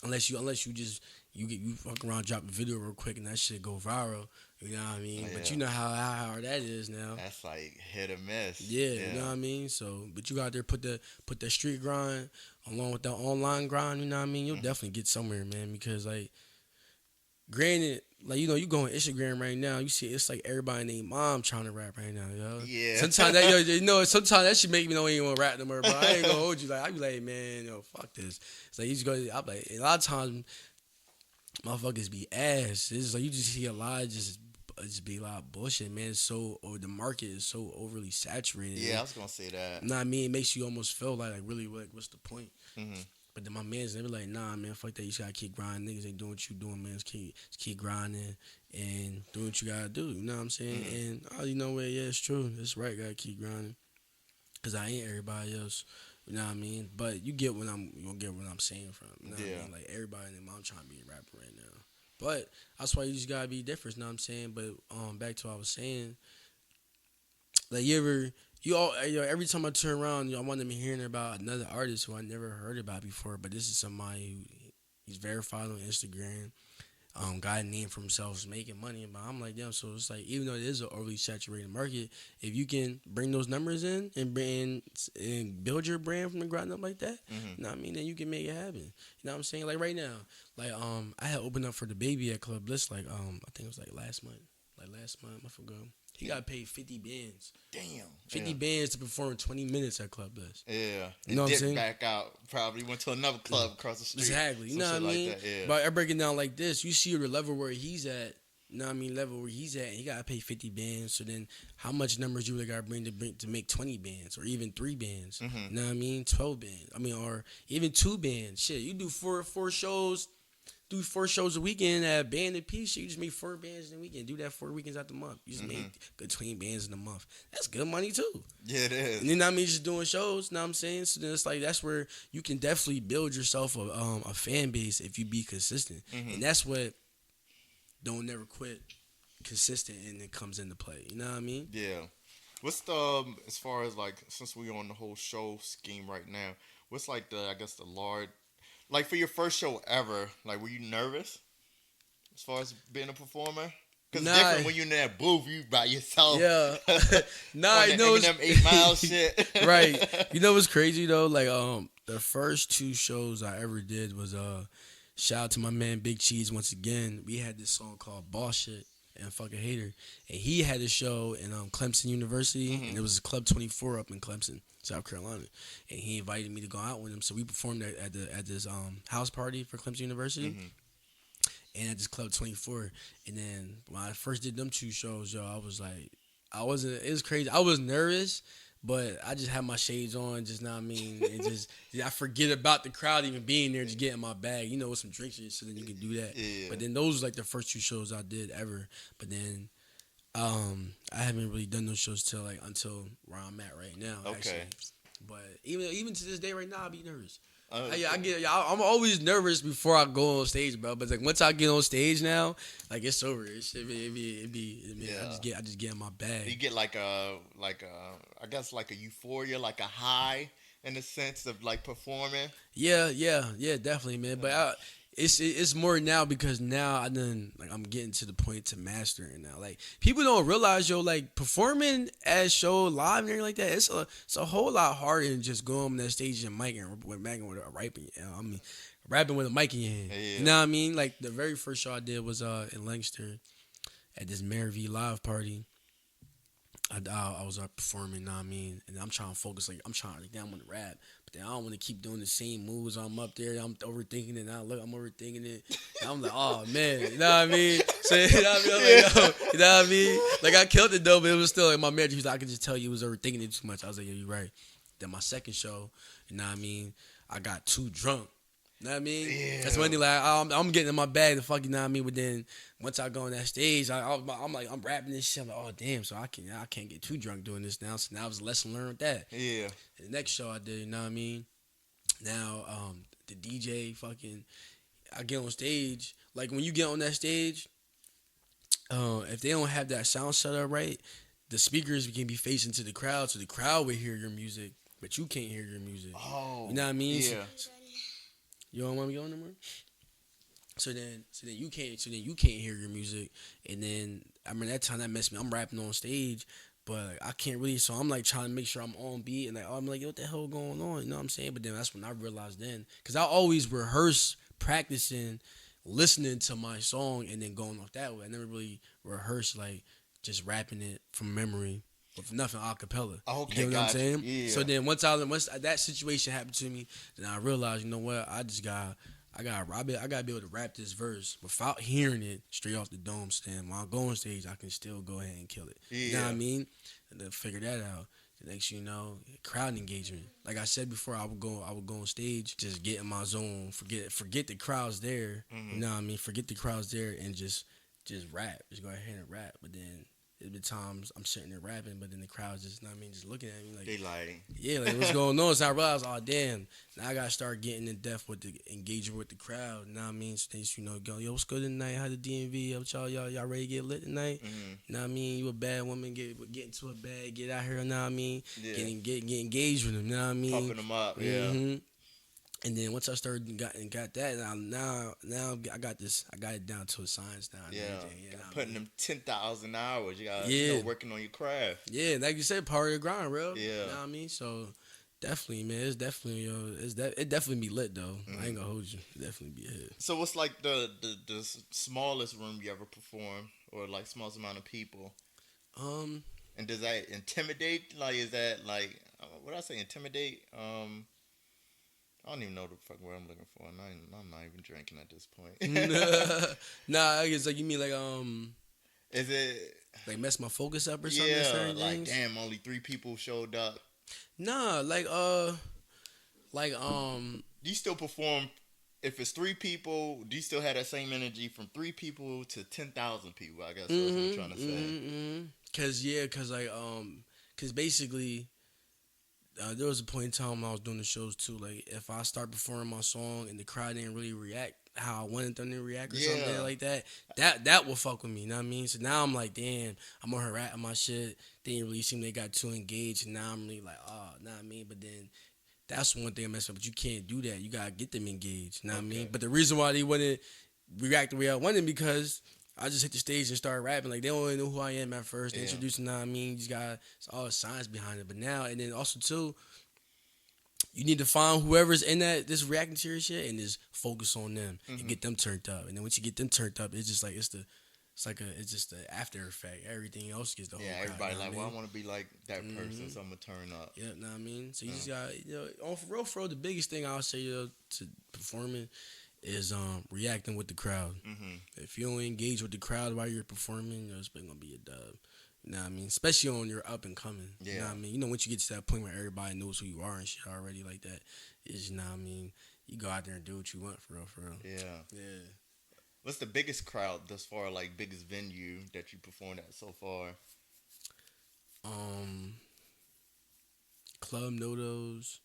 Unless you just you fuck around, drop a video real quick and that shit go viral. You know what I mean? But Yeah. you know how hard that is now. That's like hit or miss. Yeah, you know Yeah. what I mean. So, but you got out there put the street grind along with the online grind. You know what I mean. You'll Mhm. definitely get somewhere, man. Because like, granted, like you go on Instagram right now, you see it's like everybody named mom trying to rap right now, yo. Yeah. Sometimes that sometimes that should make me know you ain't want to rap no more, bro. I ain't gonna hold you. Like I be like, man, yo, fuck this. It's like you just go. I'm like, a lot of times motherfuckers be ass. It's like you just see a lot of just be a lot of bullshit, man. It's so, or the market is so overly saturated. Yeah, I was gonna say that. You know what I mean? It makes you almost feel like really, like, what's the point? Mhm. But then my man's, they be like, nah, man, fuck that. You just gotta keep grinding. Niggas ain't doing what you doing, man. Just keep grinding and doing what you gotta do. You know what I'm saying? Mhm. And you know what? Yeah, it's true. That's right. Gotta keep grinding. Cause I ain't everybody else. You know what I mean? But you gonna get what I'm saying from. You know what I Yeah. mean? Like everybody and their mom trying to be a rapper right now. But that's why you just gotta be different. You know what I'm saying? But back to what I was saying. Like every time I turn around, I want them hearing about another artist who I never heard about before. But this is somebody who he's verified on Instagram. Got a name for himself, is making money. But I'm like, damn. So it's like, even though it is an overly saturated market, if you can bring those numbers in and build your brand from the ground up like that, Mhm. you know what I mean, then you can make it happen. You know what I'm saying? Like right now, like I had opened up for the baby at Club Bliss, like I think it was like last month, month ago. He got paid 50 bands. Damn. 50 Yeah. bands to perform 20 minutes at Club Bliss. Yeah. You know what I'm Dipped saying? back out. Probably went to another club across the street. Exactly. You Some know shit what I like mean? that. Yeah. But I break it down like this. You see the level where he's at. You know what I mean? Level where he's at. And he got to pay 50 bands. So then how much numbers you really got to bring to make 20 bands or even 3 bands? Mhm. You know what I mean? 12 bands. I mean, or even 2 bands. Shit, you do four shows. Do 4 shows a weekend at a band apiece. You just make 4 bands in a weekend. Do that 4 weekends out the month. You just made between bands in a month. That's good money too. Yeah, it is. And then I mean just doing shows, you know what I'm saying? So then it's like that's where you can definitely build yourself a fan base if you be consistent. Mhm. And that's what don't never quit consistent and it comes into play. You know what I mean? Yeah. What's the as far as like since we on the whole show scheme right now? What's like the I guess the large like for your first show ever? Like were you nervous as far as being a performer? Cause it's Nah. different when you're in that booth, you by yourself. Yeah. Nah, on you that know it's Eminem 8 Mile shit. right. You know what's crazy though? Like the first 2 shows I ever did was shout out to my man Big Cheese once again. We had this song called Boss Shit and Fucking Hater. And he had a show in Clemson University and it was Club 24 up in Clemson, South Carolina. And he invited me to go out with him. So we performed at this house party for Clemson University. And at this Club 24. And then when I first did them 2 shows, yo, I was like, it was crazy. I was nervous, but I just had my shades on, just know what I mean, and just I forget about the crowd even being there, just getting my bag, with some drinks and so then you can do that. Yeah. But then those was like the first 2 shows I did ever. But then I haven't really done those shows until where I'm at right now. Okay. Actually. But even to this day right now, I be nervous. Okay. I'm always nervous before I go on stage, bro. But like once I get on stage now, like it's over. It be. Yeah. I just get in my bag. You get like a I guess like a euphoria, like a high in the sense of like performing. Yeah, definitely, man. But It's more now because now I done like I'm getting to the point to mastering now. Like people don't realize yo like performing at show live and everything like that. It's a whole lot harder than just going on that stage and mic and with a rapping. I mean, rapping with a mic in your hand. You Yeah. know what I mean? Like the very first show I did was in Lancaster at this Mary V live party. I was performing, know what I mean? And I'm trying to focus, like, I'm trying to, like, damn, I want to rap. But then I don't want to keep doing the same moves. I'm up there, I'm overthinking it. Now look, I'm overthinking it. And I'm like, oh, man. You know what I mean? So, you know what I mean? I'm like, yo, you know what I mean? Like, I killed it, though, but it was still, like, my manager was like, I could just tell you was overthinking it too much. I was like, yeah, you're right. Then my second show, you know what I mean? I got too drunk. You know what I mean? Yeah. That's when they like I'm getting in my bag to fuck you know what I mean. But then once I go on that stage, I'm like I'm rapping this shit. I'm like, oh damn, so I can't get too drunk doing this now. So now it's a lesson learned with that. Yeah. And the next show I did, you know what I mean? Now the DJ fucking I get on stage. Like when you get on that stage, if they don't have that sound set up right, the speakers can be facing to the crowd, so the crowd will hear your music, but you can't hear your music. Oh. You know what I mean? Yeah. You don't want me going no more? So then you can't hear your music, and then I mean that time that messed me. I'm rapping on stage, but like, I can't really. So I'm like trying to make sure I'm on beat, and like I'm like, what the hell going on? You know what I'm saying? But then that's when I realized then, because I always rehearse, practicing, listening to my song, and then going off that way. I never really rehearsed like just rapping it from memory with nothing a cappella. Okay, You get what I'm gotcha. saying? Yeah. So then once that situation happened to me, then I realized, you know what? I gotta be able to rap this verse without hearing it straight off the dome stand. When I go on stage, I can still go ahead and kill it. You know what I Yeah. mean? And then figure that out. The next you know, crowd engagement. Like I said before, I would go on stage, just get in my zone, forget the crowd's there. Mhm. You know what I mean? Forget the crowd's there and just rap. Just go ahead and rap. But then there's been times I'm sitting there rapping, but then the crowd's just, you know what I mean, just looking at me like, They like. yeah, like what's going on? So I realized, oh damn, now I gotta start getting in depth with the engagement with the crowd. You know what I mean? So they, you know, go, yo, what's good tonight? How the DMV? What y'all ready to get lit tonight? Mhm. You know what I mean? You a bad woman, get into a bag, get out here. You know what I mean? Yeah. Get engaged with them. You know what I mean? Pumping them up. Yeah. hmm And then once I started and got that, now I got it down to a science now. and Yeah. everything, you know what I Putting mean? them 10,000 hours. You got Yeah. working on your craft. Yeah, like you said, part of the grind, bro. Yeah. You know what I mean? So definitely, man, it's definitely it definitely be lit though. I ain't gonna hold you. It definitely be a hit. So what's like the smallest room you ever performed, or like smallest amount of people? Um, And does that intimidate? Like, is that like what I say? Intimidate? I don't even know the fuck word I'm looking for. And I'm not even drinking at this point. nah, I guess like you mean Is it? like mess my focus up or something. Yeah, Certain like things? damn, only 3 people showed up. Nah, like Do you still perform? If it's 3 people, do you still have that same energy from 3 people to 10,000 people? I guess that's what I'm trying to say. Cause basically, there was a point in time when I was doing the shows too. Like if I start performing my song and the crowd didn't really react how I wanted them to react or something Yeah. like that will fuck with me. You know what I mean? So now I'm like, damn, I'm on her rapping my shit. They didn't really seem they got too engaged, and now I'm really like, oh, know what I mean? But then that's one thing I messed up. But you can't do that. You gotta get them engaged. You know what I mean? Okay. But the reason why they wouldn't react the way I wanted because I just hit the stage and started rapping. Like they don't really know who I am at first. They Yeah. introduced me, know what I mean? You just got it's all the science behind it. But now and then also too, you need to find whoever's in this reacting to your shit and just focus on them and get them turned up. And then once you get them turned up, it's just like it's just the after effect. Everything else gets the whole Yeah, crowd, everybody you know like, what well, I I mean? want to be like that person, so I'm gonna turn up. Yeah, know what I mean? So you just got on for real, the biggest thing I'll say to performing is reacting with the crowd. Mm-hmm. If you don't engage with the crowd while you're performing, it's been gonna be a dub. You know what I mean? Especially on your up and coming. You know Yeah. what I mean? You know, once you get to that point where everybody knows who you are and shit already like that, is you know what I mean? You go out there and do what you want for real, for real. Yeah. Yeah. What's the biggest crowd thus far? Like biggest venue that you performed at so far? Club Nodos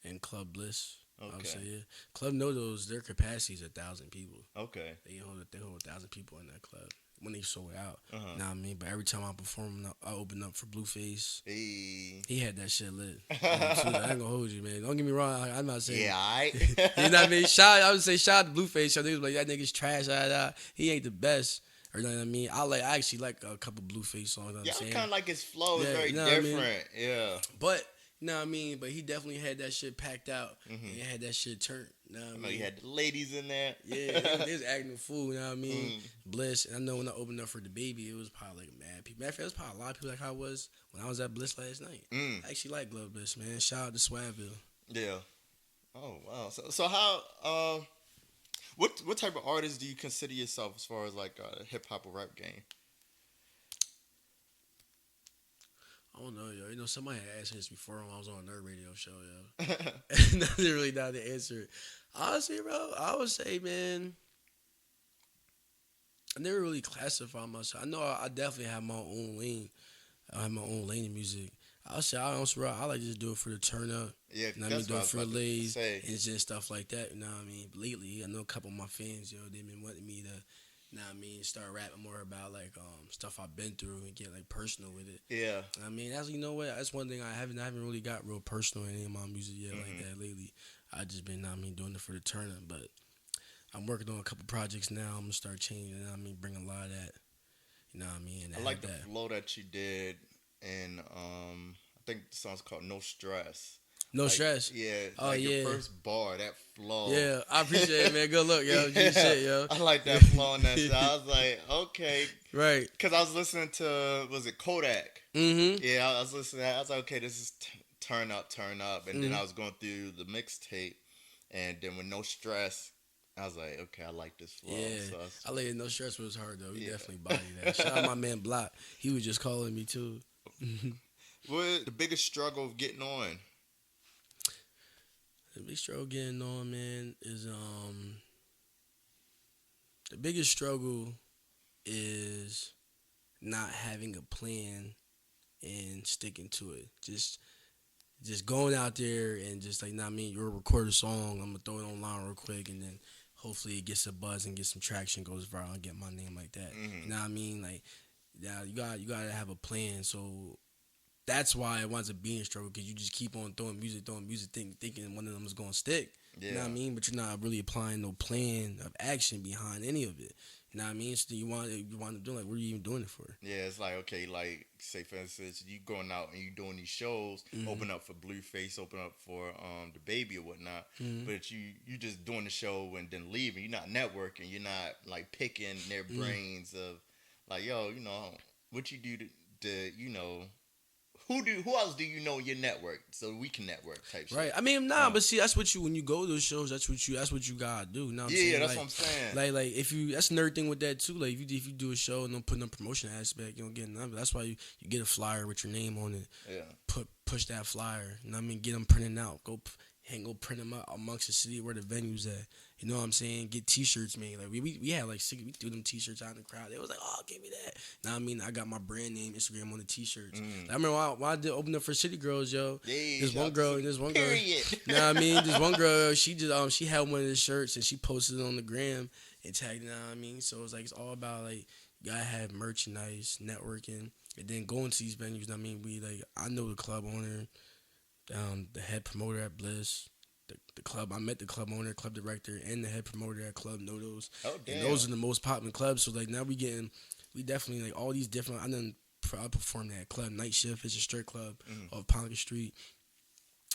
and Club Bliss. I would Okay. say, yeah. Club Nodos, their capacity is 1,000 people. Okay. They hold 1,000 people in that club. when they sold out. Uh-huh. You know what I mean? But every time I perform, I open up for Blueface. Hey. He had that shit lit. Too. I ain't gonna hold you, man. Don't get me wrong. I'm not saying. Yeah, alright. You know what I mean? I would say shout out to Blueface. So they was like, that nigga's trash. He ain't the best. Or you know what I mean? I actually like a couple Blueface songs. You know what Yeah, I'm I saying? kind of like his flow. It's Yeah, very you know what I mean? different. Yeah. But you know what I mean? But he definitely had that shit packed out. Mm-hmm. And he had that shit turned. You know what I I mean? know you had the ladies in there. Yeah, they was acting a fool, you know what I mean? Bliss. And I know when I opened up for the baby, it was probably like mad people. Matter of fact, it was probably a lot of people like how I was when I was at Bliss last night. I actually like Glove Bliss, man. Shout out to Swagville. Yeah. Oh wow. So how what type of artist do you consider yourself as far as like hip hop or rap game? I don't know, yo. You know, somebody had asked me this before when I was on a Nerd Radio show, yo. And I didn't really know how to answer it. Honestly, bro, I would say, man, I never really classify myself. I know I definitely have my own lane. I have my own lane in music. I'll say I don't I like to just do it for the turn up. Yeah, You know what I mean? that's Do what I it was for the about to ladies say. and just stuff like that. You know what I mean? But lately, I know a couple of my fans, yo, they've been wanting me to, you know what I mean, start rapping more about like stuff I've been through and get like personal with it. Yeah. I mean, that's, you know what? That's one thing I haven't really got real personal in any of my music yet like that lately. I just been, you know what I mean, doing it for the turn up. But I'm working on a couple projects now. I'm gonna start changing. You know what I mean, bring a lot of that. You know what I mean? And I like the that. flow that you did, and I think the song's called "No Stress." No Like, stress. Yeah. Oh, like yeah. your first bar, that flow. Yeah, I appreciate it, man. Good luck, yo. G shit, yo. I like that flow on that shit. I was like, okay, Right. because I was listening to was it Kodak? Mm-hmm. Yeah, I was listening. I was like, okay, this is turn up, and then I was going through the mixtape, and then with No Stress, I was like, okay, I like this flow. Yeah. So I let you know stress was hard though. He Yeah. definitely bodied that. Shout out my man Block. He was just calling me too. what the biggest struggle of getting on? The big struggle getting on, man, is the biggest struggle is not having a plan and sticking to it. Just going out there and just like, I mean, you'll record a song, I'm gonna throw it online real quick, and then hopefully it gets a buzz and gets some traction, goes viral, and get my name like that. You know what I mean? Like, yeah, you gotta have a plan. So that's why it winds up being a struggle, because you just keep on throwing music, thinking one of them is gonna stick. Yeah. You know what I mean? But you're not really applying no plan of action behind any of it. You know what I mean? So you want to do, like, what are you even doing it for? Yeah, it's like, okay, like, say for instance, you going out and you doing these shows, open up for Blueface, open up for the baby or whatnot, but you just doing the show and then leaving. You're not networking. You're not like picking their brains of like, yo, you know, what you do to you know, who else do you know in your network so we can network type shit. Right. I mean, but see, that's what you, when you go to those shows, that's what you gotta do. You know what I'm saying? Yeah, that's like, what I'm saying. Like if you, that's another thing with that too. Like if you do a show and don't put no promotion aspect, you don't get nothing. That's why you get a flyer with your name on it. Yeah. Push that flyer. You know what I mean? Get them printed out. Go print them out amongst the city where the venue's at. You know what I'm saying? Get T-shirts made. Like we had like we threw them T-shirts out in the crowd. They was like, oh, give me that. Now I mean, I got my brand name Instagram on the T-shirts. I remember when I did open up for City Girls, yo. Yeah, There's one girl. Period. You know what I mean? There's one girl. She just she had one of the shirts and she posted it on the gram and tagged it. You know what I mean? So it's like, it's all about like, you gotta have merchandise, networking, and then going to these venues. You know what I mean, I know the club owner, the head promoter at Bliss. The club, I met the club owner, club director, and the head promoter at Club Nodos. Oh, damn. And those are the most popular clubs. So like now we definitely like all these different. I performed at Club Night Shift. It's a strip club off Ponca Street.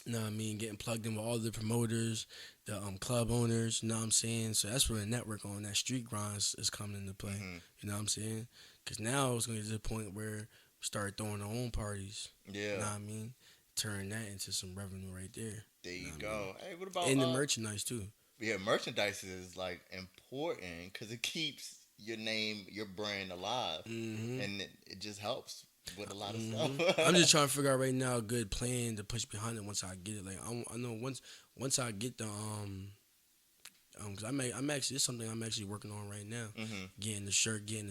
You know what I mean? Getting plugged in with all the promoters, the club owners. You know what I'm saying? So that's where the network on that street grind is coming into play. You know what I'm saying? Because now it's going to get to the point where we start throwing our own parties. Yeah. You know what I mean? Turn that into some revenue right there. There you know go. what I mean? Hey, what about And the merchandise too. Yeah, merchandise is like important because it keeps your name, your brand alive, and it just helps with a lot of stuff. I'm just trying to figure out right now a good plan to push behind it once I get it. Like I know once I get the cause I'm actually, it's something I'm actually working on right now. Getting the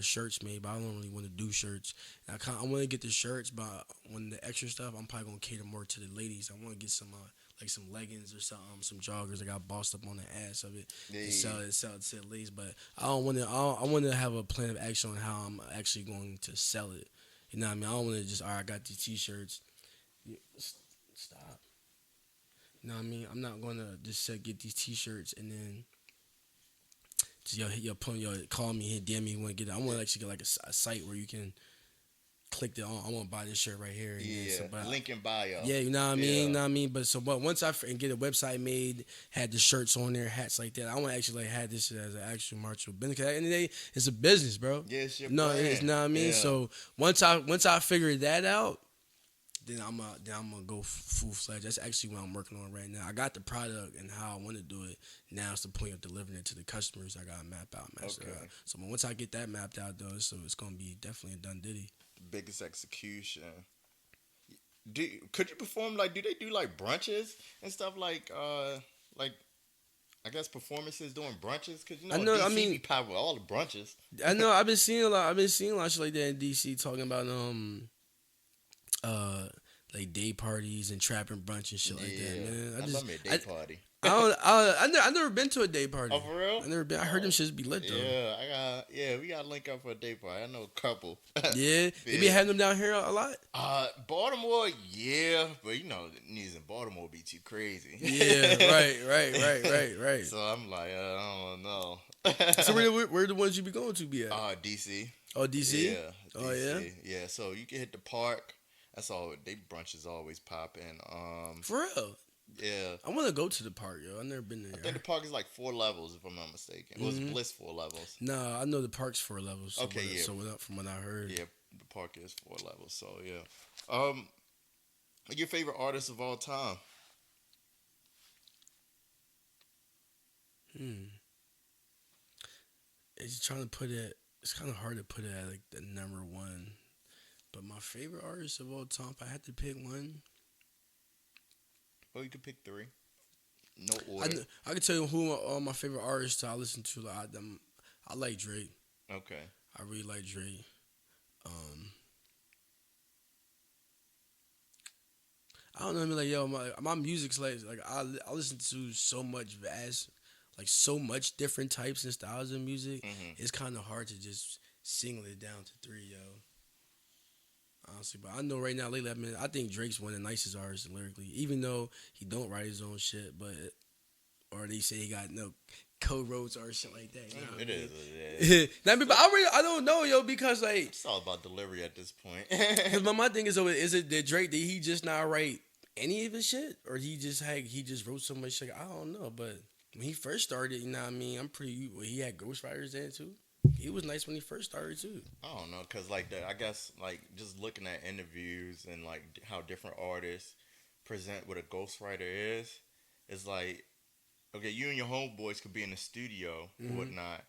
shirts made, but I don't really want to do shirts. I want to get the shirts, but when the extra stuff, I'm probably gonna cater more to the ladies. I want to get some like some leggings or something, some joggers. I got bossed up on the ass of it and Yeah. sell it to the ladies. But I don't want to. I want to have a plan of action on how I'm actually going to sell it. You know what I mean? I don't want to just, all right, I got these T-shirts. Stop. You know what I mean? I'm not going to just get these T-shirts and then just call me, hit DM me, you want to get it. I want to actually get like a site where you can click it on. I want to buy this shirt right here. And then, Yeah. so, but Link in bio. yeah, you know what I mean. Yeah. You know what I mean. But once and get a website made, had the shirts on there, hats like that. I want to actually like have this shit as an actual marketable business. 'Cause at the end of the day, it's a business, bro. Yeah, it's your No, brand. it's not what I mean. Yeah. So once I figure that out, then I'm gonna go full fledged. That's actually what I'm working on right now. I got the product and how I want to do it. Now it's the point of delivering it to the customers. I gotta map out, master Okay. out. So once I get that mapped out, though, so it's gonna be definitely a done diddy. Biggest execution. Could you perform like? Do they do like brunches and stuff like I guess performances during brunches? Cause I know. I DC mean, be popping with all the brunches. I know. I've been seeing a lot. I've been seeing a lot of shit like that in DC talking about uh like day parties and trapping brunch and shit like that, Yeah, man. I love me a day party. I don't I never been to a day party. Oh, for real? I never been. I heard them shits be lit though. Yeah, we gotta link up for a day party. I know a couple. Yeah, they be Yeah. having them down here a lot. Baltimore, yeah, but you know, the niggas in Baltimore be too crazy. Yeah, right. So I'm like, I don't know. So where the ones you be going to be at? DC. Oh, DC. Yeah. Oh, yeah? Yeah. So you can hit the park. That's all. They brunches always popping. For real. Yeah. I want to go to the park, yo. I've never been there. I think the park is like 4 levels, if I'm not mistaken. It was Bliss 4 levels. Nah, I know the park's 4 levels. So Okay, yeah. So from what I heard. Yeah, the park is 4 levels. So yeah. Your favorite artist of all time? Hmm. It's trying to put it. It's kind of hard to put it at like the number one. But my favorite artist of all time, if I had to pick one, Well, you could pick 3. No I, order. I can tell you who my favorite artists I listen to. Like, I like Drake. Okay. I really like Drake. I don't know. I mean, like, yo, my music's like I listen to so much so much different types and styles of music. Mhm. It's kind of hard to just single it down to 3, yo. Honestly, but I know right now lately, I think Drake's one of the nicest artists lyrically, even though he don't write his own shit, but or they say he got no co-wrote or shit like that. You know what I It mean? is. It is. But I don't know, yo, because like, It's all about delivery at this point. but my thing is, though, is it that Drake, did he just not write any of his shit, or he just wrote so much shit? I don't know, but when he first started, you know what I mean, he had ghostwriters in it too. He was nice when he first started too. I don't know, cause like I guess like just looking at interviews and like how different artists present what a ghostwriter is, it's like, okay, you and your homeboys could be in the studio or whatnot,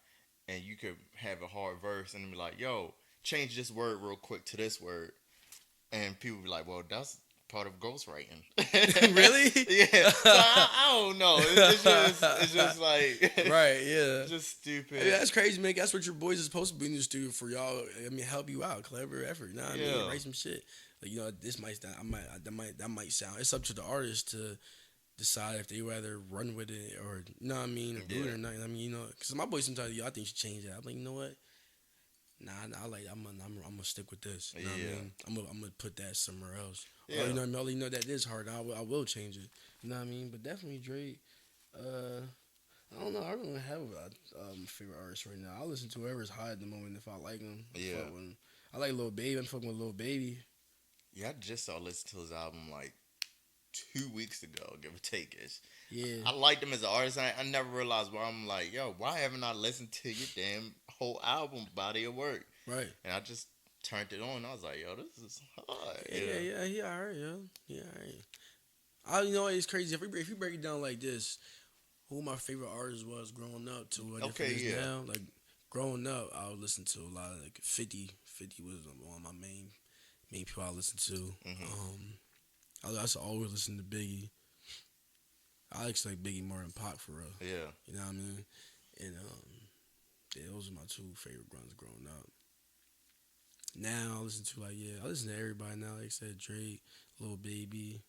and you could have a hard verse and be like, "Yo, change this word real quick to this word," and people be like, "Well, that's part of ghostwriting." Really? Yeah. So I don't know. It's just like Right, yeah. just stupid. I mean, that's crazy, man. That's what your boys is supposed to be in the studio for, y'all. I mean, help you out, clever effort. You know what I Yeah. mean? Write some shit. Like, you know, this might that might sound. It's up to the artist to decide if they rather run with it or, you know what I mean, or do it or not. I mean, you know, because my boy sometimes, yo, I think you should change that. I'm like, you know what? Nah, I'm gonna stick with this. You know what I Yeah. mean? I'm gonna put that somewhere else. Yeah. Or, you know what I mean? You know that is hard. I will change it. You know what I mean? But definitely Drake. I don't know. I don't have a favorite artist right now. I listen to whoever's hot at the moment if I like them. Yeah. I like Lil Baby. I'm fucking with Lil Baby. Yeah, I just started listening to his album like 2 weeks ago, give or take ish. Yeah. I liked him as an artist. I never realized why. I'm like, yo, why haven't I listened to your damn whole album body of work? Right. And I just turned it on. I was like, yo, this is hard. Yeah. Alright, yo. Yeah, alright. You know, it's crazy. If you break it down like this, who my favorite artist was growing up to what Okay, it is yeah. now. Like growing up, I would listen to a lot of like 50. 50 was one of my main people I listened to. I also always listen to Biggie. I actually like Biggie more than Pac for real. Yeah. You know what I mean? And yeah, those are my 2 favorite grunts growing up. Now I listen to I listen to everybody now. Like I said, Drake, Lil Baby,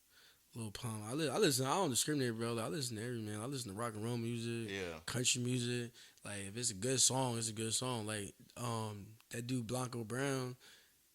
Lil Pump. I listen. I don't discriminate, bro. Like, I listen to every man. I listen to rock and roll music, Yeah. country music. Like if it's a good song, it's a good song. Like that dude Blanco Brown.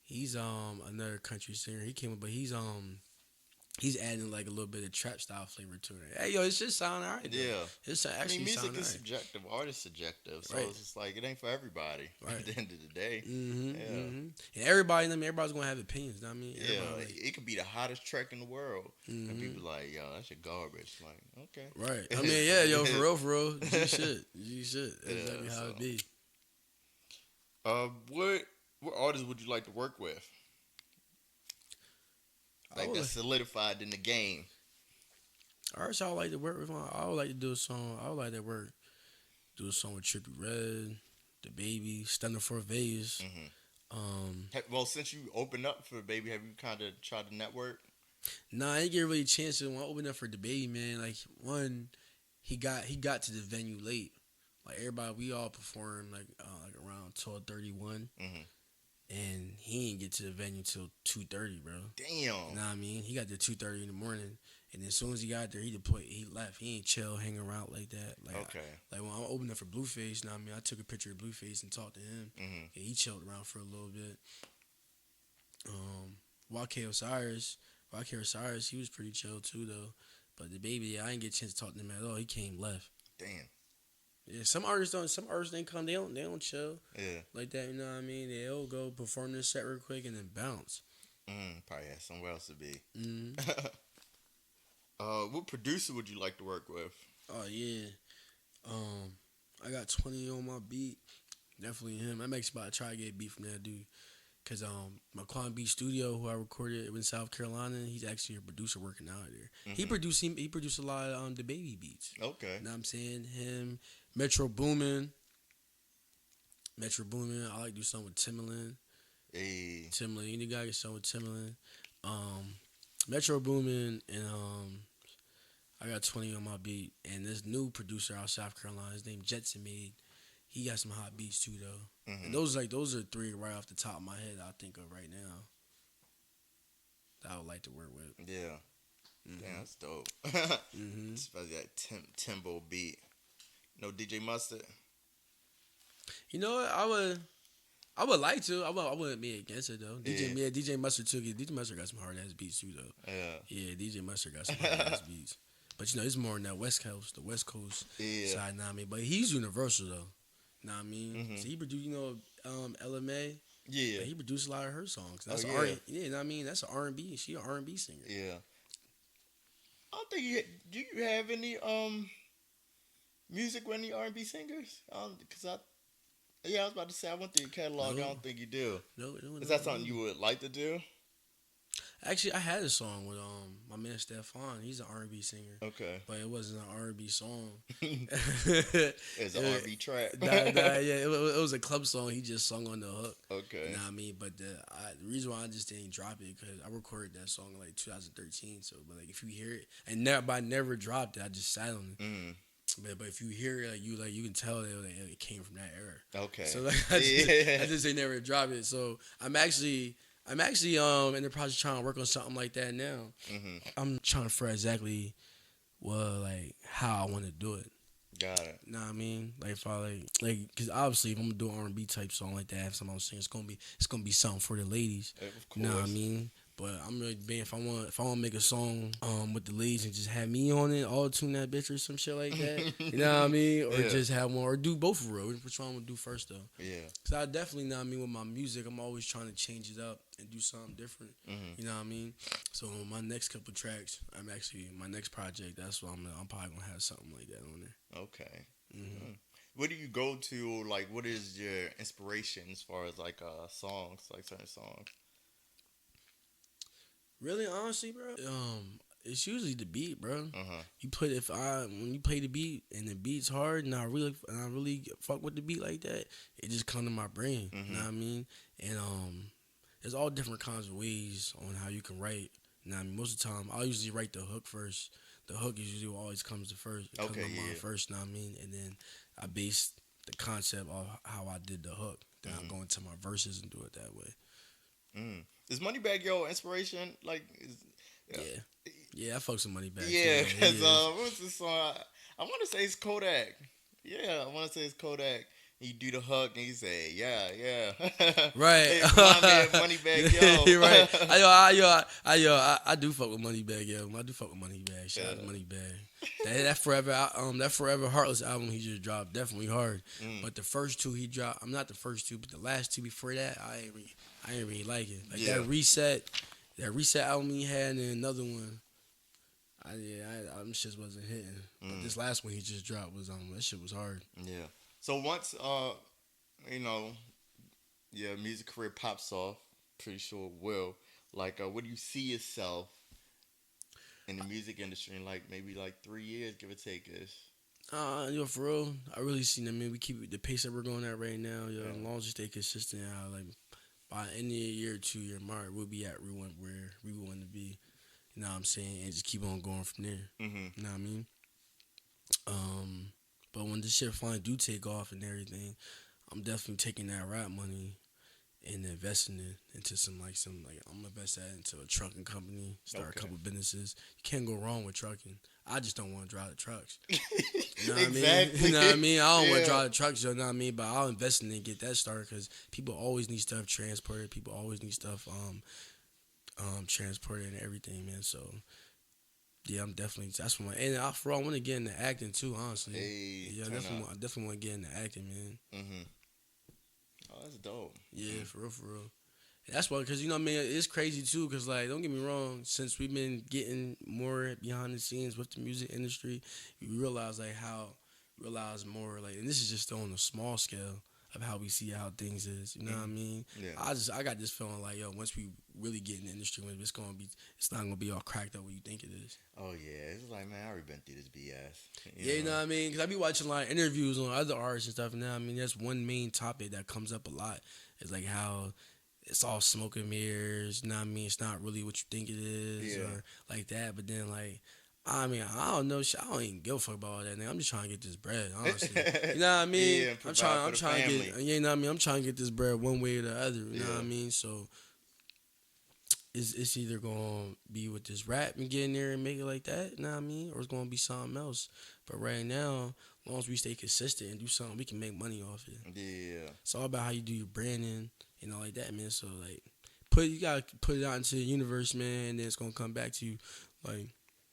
He's another country singer. He came up, but he's adding like a little bit of trap style flavor to it. Hey yo, it's just sound alright though. Yeah. It's I mean, actually music sound is alright. subjective. Art is subjective. So Right. it's just like it ain't for everybody. At Right. the end of the day. Mm-hmm. Yeah. Mm-hmm. And everybody, I mean, everybody's gonna have opinions. Know what I mean, Yeah. everybody, like, It could be the hottest track in the world, and mm-hmm. people like, yo, that shit garbage. Like, okay. Right. I mean, yeah, yo, for real. G shit. G shit. That's Yeah, exactly how so. it be. What artists would you like to work with? I Like would, that's solidified in the game. artists I would like to work with. I would like to do a song. I would like to do a song with Trippie Redd, The Baby, Stunner for Vegas. Hmm. Um, Well, since you opened up for Baby, have you kind of tried to network? nah, I didn't get really a chance to when I opened up for The Baby, man. Like one, he got to the venue late. Like everybody, we all performed like around 12:31, Hmm. and he didn't get to the venue till 2:30, bro. Damn. You know what I mean? He got there 2:30 in the morning, and as soon as he got there, he deployed. He left. He ain't chill, hang around like that. Like, Okay. like when I opened up for Blueface, you know what I mean? I took a picture of Blueface and talked to him. Hmm. Yeah, he chilled around for a little bit. YK Osiris, he was pretty chill too though. But The Baby, yeah, I didn't get a chance to talk to him at all. He came left. Damn. Yeah, some artists don't. Some artists didn't come. They don't chill Yeah. like that. You know what I mean? They'll go perform their set real quick and then bounce. Probably has somewhere else to be. Mm. What producer would you like to work with? Oh yeah. I got 20 on my beat. Definitely him. I makes about to try to get a beat from that dude. Cause my Quan Beat Studio, who I recorded in South Carolina, he's actually a producer working out there. He produced a lot of The Baby beats. Okay. You know what I'm saying? Him, Metro Boomin. I like to do something with Timbaland. Hey. Timbaland, any guy get something with Timbaland. Metro Boomin and I got 20 on my beat. And this new producer out of South Carolina, his name Jetson made. He got some hot beats too though. Mm-hmm. And those are three right off the top of my head I think of right now that I would like to work with. Yeah. Mm-hmm. Damn, that's dope. Mm-hmm. Especially that Timbo beat. No DJ Mustard. You know what? I would like to. I wouldn't be against it though. DJ Mustard took it. DJ Mustard got some hard ass beats too though. Yeah. Yeah, DJ Mustard got some hard ass beats. But you know, it's more in that West Coast Yeah. side, know what I mean? But he's universal though. Know what I mean? Mm-hmm. So he produced, LMA. Yeah. But he produced a lot of her songs. That's Oh, R. yeah. Yeah, know what I mean? That's an R&B. She an R&B singer. Yeah. I don't think do you have any music with any R&B singers? I was about to say I went through your catalog. No. I don't think you do. No, Is that something you would like to do? Actually, I had a song with my man Stefan. He's an R&B singer, Okay. but it wasn't an R&B song. It's an R&B track. Yeah, it was a club song. He just sung on the hook. Okay. You know what I mean? But the reason why I just didn't drop it because I recorded that song in like 2013. So, but like if you hear it, but I never dropped it. I just sat on it. Mm. But if you hear it, you can tell that it came from that era. Okay. So like I just ain't never dropped it. So I'm actually in the process trying to work on something like that now. Mm-hmm. I'm trying to figure out exactly how I want to do it. Got it. Know what I mean? Like if I because obviously if I'm gonna do an R&B type song like that, if someone sing, it's gonna be something for the ladies. Of course. You know what I mean? But I'm really being if I want to make a song with the ladies and just have me on it, all tune that bitch or some shit like that. You know what I mean? Or Yeah. just have one or do both for real. Which one I'm gonna do first though? Yeah. Cause I definitely know what I mean with my music, I'm always trying to change it up and do something different. Mm-hmm. You know what I mean? So on my next couple tracks, my next project. That's what I'm probably gonna have something like that on there. Okay. Mm-hmm. Mm. What do you go to? Like, what is your inspiration as far as like songs, like certain songs? Really, honestly, bro, it's usually the beat, bro. Uh-huh. When you play the beat and the beat's hard and I really fuck with the beat like that, it just come to my brain. Mm-hmm. You know what I mean? And there's all different kinds of ways on how you can write. You know what I mean? Most of the time, I'll usually write the hook first. The hook is usually what always comes to first. It comes Okay, to mind yeah. first, you know what I mean? And then I base the concept of how I did the hook. Then I go into my verses and do it that way. Mm. Is Moneybag your inspiration? Like, Yeah. Yeah, I fuck some money back too. Yeah, Yeah, he because is. what was the song? I want to say it's Kodak. Yeah, I want to say it's Kodak. He do the hug and he say, "Yeah, yeah." Right. It remind me of Moneybag Yo. You're right. I do fuck with Moneybag, yo. I do fuck with Moneybag. Shout out to Yeah. Moneybag. That Forever Heartless album he just dropped definitely hard. Mm, But the first two he dropped, I'm not the first two, but the last two before that, I ain't really like it. Like yeah. that reset album he had, and then another one. Them shits wasn't hitting. But Mm, this last one he just dropped was that shit was hard. yeah. So once you know, your music career pops off, pretty sure it will. Like, what do you see yourself in the music industry in like maybe like 3 years, give or take this? Yo, for real, I really seen. I mean, we keep the pace that we're going at right now. Yo, Yeah. as long as we stay consistent, like by end of the year, 2 year mark, we'll be at where we want to be. You know what I'm saying, and just keep on going from there. Mhm. You know what I mean? Um, but when this shit finally do take off and everything, I'm definitely taking that rap money and investing it into I'm gonna invest that into a trucking company, start a Okay. couple businesses. You can't go wrong with trucking. I just don't want to drive the trucks. You know what I mean? Exactly. You know what I mean? I don't want Yeah. to drive the trucks, you know what I mean? But I'll invest in it and get that started because people always need stuff transported. People always need stuff transported and everything, man. So yeah, I'm definitely that's what and for all, I want to get into acting too, honestly. Hey, Yeah, turn up. I definitely want to get into acting, man. Mhm. Oh, that's dope. Yeah, Mm. for real, for real. And that's why, because you know, what I mean, it's crazy too. Because like, don't get me wrong, since we've been getting more behind the scenes with the music industry, you realize like how realize more like, and this is just on a small scale of how we see how things is. You know what I Mhm. mean? Yeah. I got this feeling like yo, once we really get in the industry, when it's not gonna be all cracked up what you think it is. Oh yeah. It's like, man, I already been through this BS. Yeah, you know what I mean? Because I be watching like interviews on other artists and stuff, and now I mean, that's one main topic that comes up a lot. It's like how it's all smoke and mirrors. You know what I mean? It's not really what you think it is, Yeah. or like that. But then like, I mean, I don't know. I don't even give a fuck about all that. Nigga. I'm just trying to get this bread, honestly. You know what I mean? Yeah. And provide for I'm the trying to family. get. You know what I mean? I'm trying to get this bread one way or the other. You know what I Yeah. mean? So it's either gonna be with this rap and get in there and make it like that, you know what I mean? Or it's gonna be something else. But right now, as long as we stay consistent and do something, we can make money off it. Yeah. It's all about how you do your branding and all like that, man. So like you gotta put it out into the universe, man, and then it's gonna come back to you. Like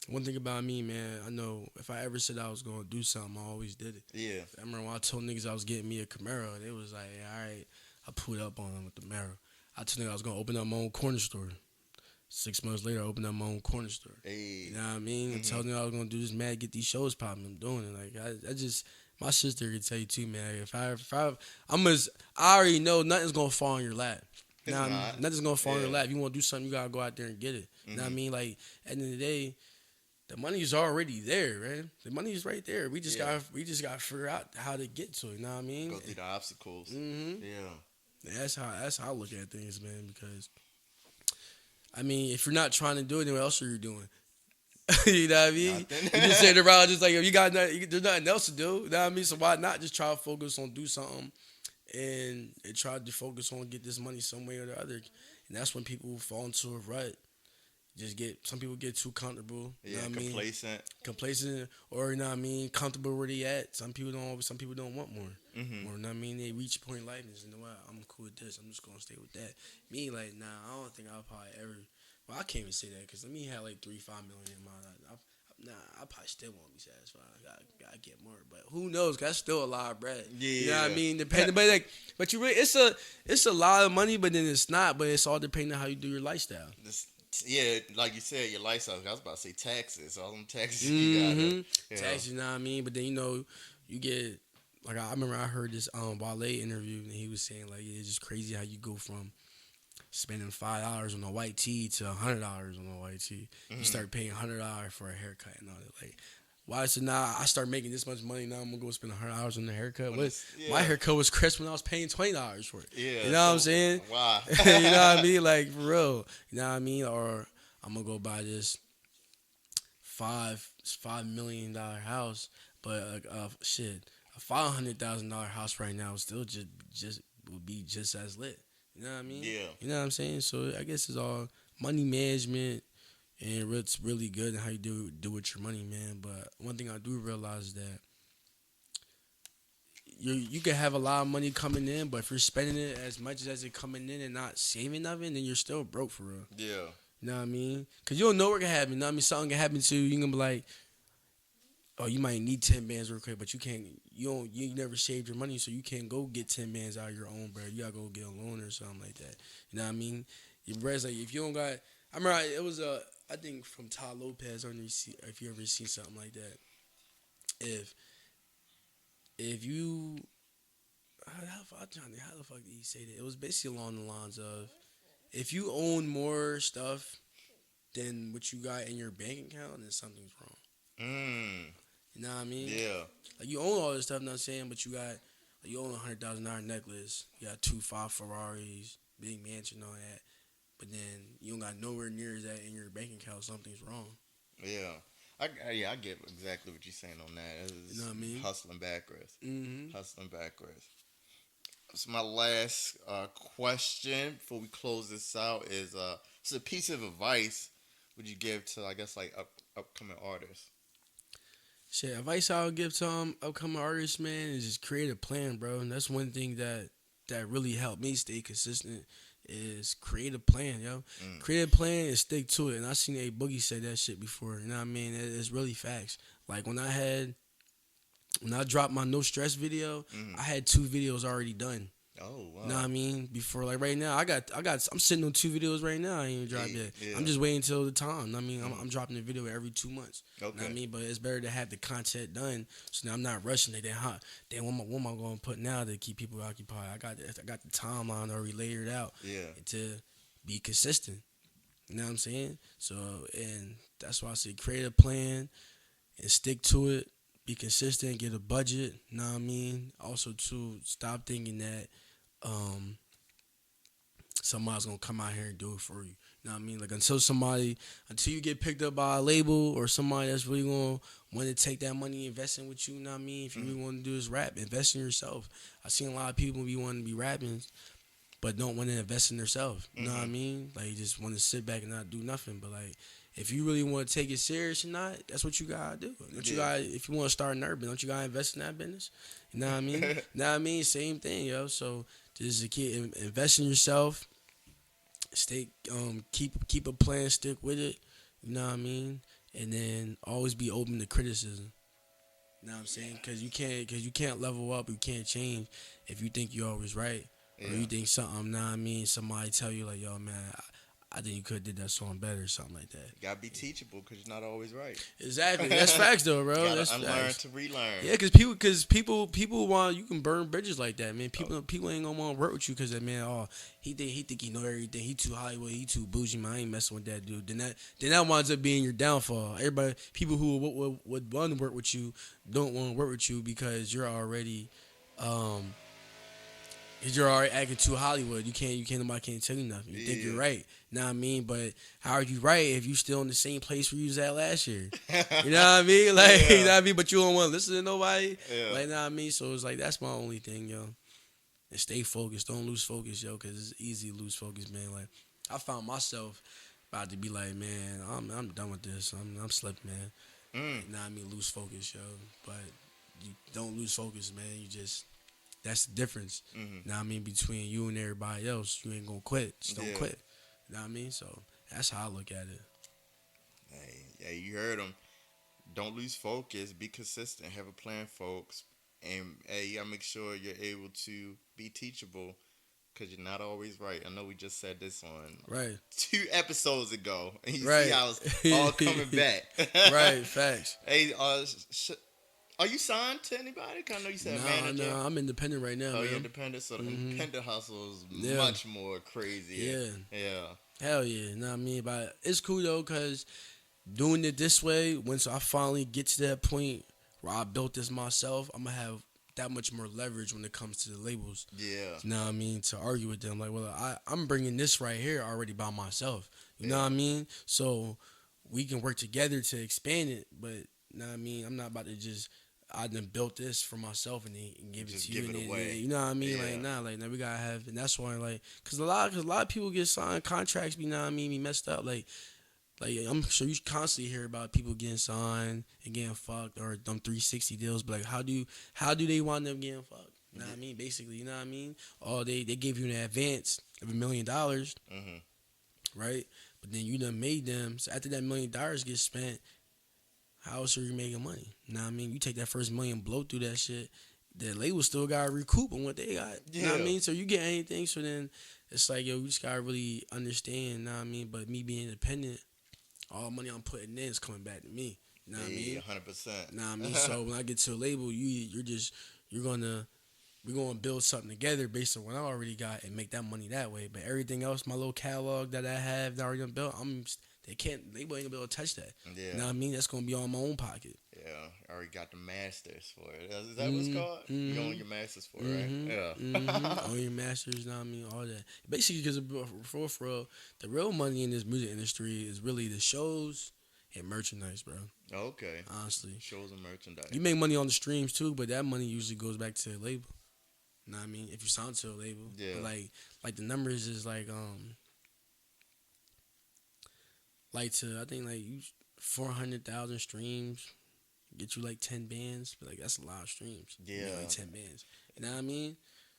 one thing about me, man, I know if I ever said I was gonna do something, I always did it. Yeah. I remember when I told niggas I was getting me a Camaro, and it was like, yeah, all right, I pulled up on them with the Camaro. I told niggas I was gonna open up my own corner store. 6 months later, I opened up my own corner store. Hey. You know what I mean? And telling me I was gonna do this, man, get these shows popping. I'm doing it. Like I just, my sister could tell you too, man. I already know nothing's gonna fall in your lap. You It's know what I mean? not. Nothing's gonna fall in your Yeah. lap. You want to do something, you gotta go out there and get it. You know what I Mhm. mean? Like at the end of the day, the money's already there, man. The money's right there. We just Yeah. gotta figure out how to get to it. You know what I mean? Go through the obstacles. Mm-hmm. Yeah. That's how I look at things, man. Because I mean, if you're not trying to do it, then what else are you doing? You know what I mean? Nothing. You just sitting around just like if you got nothing, there's nothing else to do. You know what I mean? So why not just try to focus on do something and try to focus on get this money some way or the other. And that's when people fall into a rut. Some people get too comfortable. You know Yeah. what I mean? Complacent. Complacent, or you know what I mean, comfortable where they at. Some people don't want more. Mhm. Or you know what I mean, they reach a point in life and say, you know what, I'm cool with this. I'm just gonna stay with that. Me, like, nah, I don't think I'll probably ever. Well, I can't even say that because let me have like 3-5 million in my. I probably still won't be satisfied. I gotta get more, but who knows? 'Cause that's still a lot of bread. You know what I Yeah. mean? Depending, but you really, it's a lot of money, but then it's not. But it's all depending on how you do your lifestyle. Yeah, like you said, your lifestyle. I was about to say taxes. All them taxes you Mm-hmm. gotta. Yeah. Taxes, you know what I mean? But then you get like I remember I heard this Wale interview and he was saying like it's just crazy how you go from spending $5 on a white tee to $100 on a white tee. You start paying $100 for a haircut and all that. Like, why is it now? I start making this much money now. I'm gonna go spend $100 on the haircut. My haircut was crisp when I was paying $20 for it. Yeah. You know what I'm saying? Why? You know what I mean? Like for real. You know what I mean? Or I'm gonna go buy this $5 million house, but a $500,000 house right now still just would be just as lit. You know what I mean? Yeah. You know what I'm saying? So I guess it's all money management. and it's really good in how you do with your money, man. But one thing I do realize is that you can have a lot of money coming in, but if you're spending it as much as it coming in and not saving of it, then you're still broke for real. Yeah. You know what I mean? Cause you don't know what can happen. You know what I mean? Something can happen to you. You can be like, oh, you might need 10 bands real quick, but you can't. You never saved your money, so you can't go get 10 bands out of your own bread. You gotta go get a loan or something like that. You know what I mean? Your bread's like if you don't got. I remember it was I think from Todd Lopez. I don't know if you ever seen something like that. If you how the fuck did he say that? It was basically along the lines of if you own more stuff than what you got in your bank account, then something's wrong. Mm. You know what I mean? Yeah. Like you own all this stuff, not saying, but you got like you own $100,000 necklace, you got 2 5 Ferraris, big mansion, all that, but then you don't got nowhere near that in your bank account. Something's wrong. Yeah. I get exactly what you're saying on that. You know what I mean? Hustling backwards. Mm-hmm. Hustling backwards. So my last question before we close this out is it's a piece of advice would you give to I guess like upcoming artists? Shit, advice I'll give to upcoming artists, man, is just create a plan, bro. And that's one thing that really helped me stay consistent is create a plan, yo. Mm. Create a plan and stick to it. And I seen A Boogie say that shit before. You know what I mean? It's really facts. Like when I dropped my no stress video, Mm. I had 2 videos already done. Oh wow. You know what I mean? Before like right now, I'm sitting on 2 videos right now. I ain't even dropped yet. Yeah. I'm just waiting until the time. I mean, I'm dropping a video every 2 months. Okay. You know what I mean? But it's better to have the content done, so now I'm not rushing it. Then what am I going to put now to keep people occupied? I got the timeline already layered out Yeah. to be consistent. You know what I'm saying? So and that's why I say create a plan and stick to it. Be consistent. Get a budget. You know what I mean? Also to stop thinking that somebody's gonna come out here and do it for you. You know what I mean? Like until you get picked up by a label or somebody that's really gonna want to take that money and invest in with you. You know what I mean? If you really want to do this rap, invest in yourself. I've seen a lot of people be wanting to be rapping, but don't want to invest in themselves. You know what I mean? Like you just want to sit back and not do nothing. But like if you really want to take it serious or not, that's what you gotta do. Don't you got if you want to start an urban, don't you gotta invest in that business? You know what I mean? You know what I mean? Same thing, yo. So just a kid, invest in yourself. Stay, keep a plan, stick with it. You know what I mean? And then always be open to criticism. You know what I'm saying? Because you can't level up, you can't change if you think you're always right, or you think something. Know what I mean? Somebody tell you like, yo, man, I think you could have did that song better or something like that. You gotta be teachable because you're not always right. Exactly. That's facts though, bro. You gotta That's unlearn facts. to relearn. Yeah, because people want you can burn bridges like that, man. People ain't gonna want to work with you because that man, oh, he think he know everything. He too Hollywood. He too bougie, man. I ain't messing with that dude. Then that winds up being your downfall. Everybody, people who would want to work with you don't want to work with you because you're already acting too Hollywood. Nobody can't tell you nothing. You think you're right. Know what I mean? But how are you right if you still in the same place where you was at last year? You know what I mean? Like, you know what I mean? But you don't want to listen to nobody. Yeah. Like, know what I mean? So it's like, that's my only thing, yo. And stay focused. Don't lose focus, yo, because it's easy to lose focus, man. Like, I found myself about to be like, man, I'm done with this. I'm slipping, man. You know what I mean? Lose focus, yo. But you don't lose focus, man. You just... That's the difference. You know what I mean? Between you and everybody else. You ain't gonna quit. Just don't quit. You know what I mean? So that's how I look at it. Hey, you heard him. Don't lose focus. Be consistent. Have a plan, folks. And hey, you gotta make sure you're able to be teachable because you're not always right. I know we just said this on 2 episodes ago, and you see how it's all coming back. Right, facts. Hey, are you signed to anybody? I know you said manager. No, I'm independent right now. Oh, man. you're independent, so the independent hustle is much more crazy. Yeah. Hell yeah. You know what I mean? But it's cool though, cause doing it this way, once I finally get to that point where I built this myself, I'm gonna have that much more leverage when it comes to the labels. Yeah. You know what I mean? To argue with them, like, well, I'm bringing this right here already by myself. You know what I mean? So we can work together to expand it, but you know what I mean? I'm not about to just. I done built this for myself and give it to you. Give it away. You know what I mean? Yeah. Like now we gotta have, and that's why, like, cause a lot of people get signed contracts. You know what I mean? Be messed up. Like Like I'm sure you constantly hear about people getting signed and getting fucked or them 360 deals, but like how do they wind up getting fucked? You know what I mean? Basically, you know what I mean? Oh, they gave you an advance of $1 million, Mhm. right? But then you done made them. So after that $1 million gets spent, how else are you making money? You know what I mean? You take that first million, blow through that shit. The label still gotta recoup on what they got. You know what I Yeah. mean? So you get anything. So then it's like, yo, you just gotta really understand. You know what I mean? But me being independent, all the money I'm putting in is coming back to me. You know what I Yeah. mean? 100%. You know what I mean? So when I get to a label, you're gonna we're gonna build something together based on what I already got and make that money that way. But everything else, my little catalog that I have that I already done built, they ain't gonna be able to touch that. You Yeah. know what I mean? That's gonna be on my own pocket. Yeah. I already got the masters for it. Is that what it's Mm-hmm. called? You own Mm-hmm. your masters for it, right? Mm-hmm. Yeah. Mm-hmm. All your masters, you know what I mean? All that. Basically, because for real, the real money in this music industry is really the shows and merchandise, bro. Okay. Honestly, Shows and you merchandise. make money on the streams too, but that money usually goes back to the label. You know what I mean? If you sign to a label, but Yeah. like the numbers is like to I think like you 400,000 streams get you like 10 bands, but like that's a lot of streams. You get Yeah. like 10 bands. You know what I mean?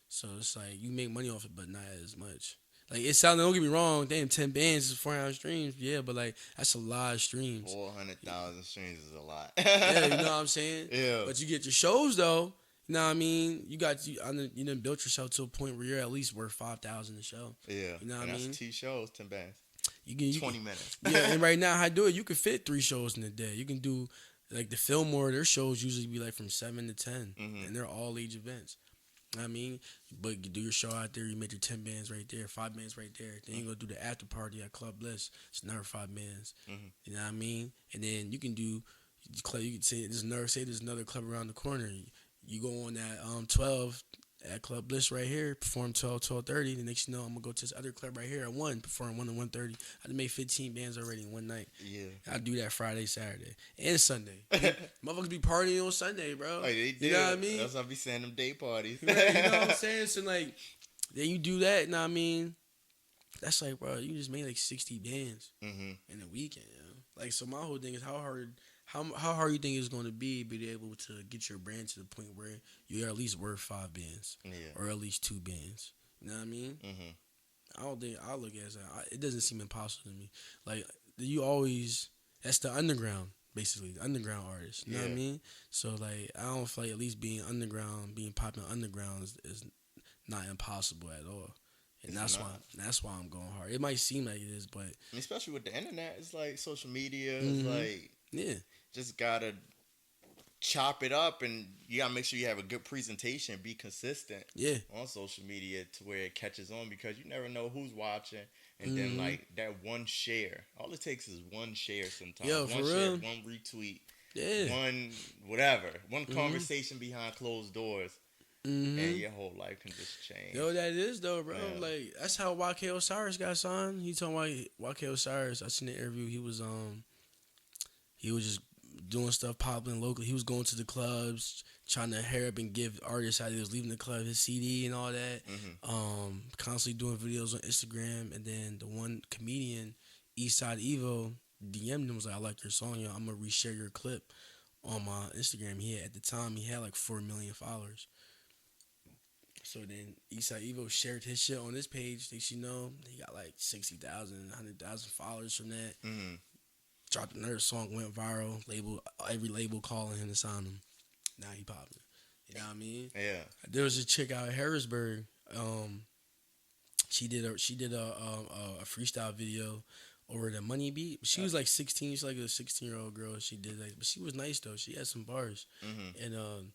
So it's like you make money off it, but not as much. Like it sounds. Don't get me wrong. Damn, 10 bands is 400 streams. Yeah, but like that's a lot of streams. 400,000 streams is a lot. Yeah, you know what I'm saying. Yeah. But you get your shows though. You know what I mean? You done built yourself to a point where you're at least worth 5,000 a show. Yeah. You know what And I that's mean? 2 shows, 10 bands. You 20 minutes. yeah. And right now, how I do it? You can fit 3 shows in a day. You can do like the Fillmore. Their shows usually be like from 7 to 10, Mhm. and they're all age events. You know what I mean, but you do your show out there. You make your 10 bands right there, 5 bands right there. Then you go do the after party at Club Bliss. It's another 5 bands. Mhm. You know what I mean? And then you can do. You can say there's another club around the corner. You go on that 12 at Club Bliss right here, perform 12:30. The next you know, I'm gonna go to this other club right here at 1, perform 1 to 1:30. I done made 15 bands already in one night. Yeah. I do that Friday, Saturday, and Sunday. Motherfuckers be partying on Sunday, bro. Like they do. You know what I mean? That's why I be saying them day parties. Right, you know what I'm saying? So like, then you do that, you know what I mean? That's like, bro, you just made like 60 bands Mhm. in a weekend. You know? Like, so my whole thing is how hard you think it's going to be able to get your brand to the point where you're at least worth 5 bands Yeah. or at least 2 bands. You know what I mean? Mhm. I don't think I look at it as it doesn't seem impossible to me. Like you always, that's the underground, basically the underground artist. You know what I Yeah. mean? So like I don't feel like at least being underground, being popular underground is not impossible at all. And It's that's why I'm going hard. It might seem like it is, but Especially with the internet, it's like social media. It's Mhm. like yeah, just gotta chop it up, and you gotta make sure you have a good presentation. Be consistent yeah, on social media to where it catches on, because you never know who's watching. And then Mhm. like that one share, all it takes is one share sometimes. Yo, one for share, real. one retweet, yeah. one whatever, one Mhm. conversation behind closed doors, Mm-hmm. and your whole life can just change. Yo, that is though, bro. Yeah. Like that's how YK Osiris got signed. He told me YK Osiris. I seen the interview. He was just doing stuff popping locally. He was going to the clubs, trying to hair up and give artists how he was leaving the club his CD and all that. Constantly doing videos on Instagram. And then the one comedian, Eastside Evo, DM'd him, was like, "I like your song, yo. I'm gonna reshare your clip on my Instagram." At the time he had like 4 million followers. So then Eastside Evo shared his shit on his page. They should know he got like 60,000, 100,000 followers from that. Mm-hmm. Dropped another song, went viral. Every label calling him to sign him. Now he popping. You know what I mean? Yeah. There was a chick out of Harrisburg. She did a freestyle video over the Money Beat. She was like 16. She's like a 16-year-old girl. She did like, but she was nice though. She had some bars. Mm-hmm. And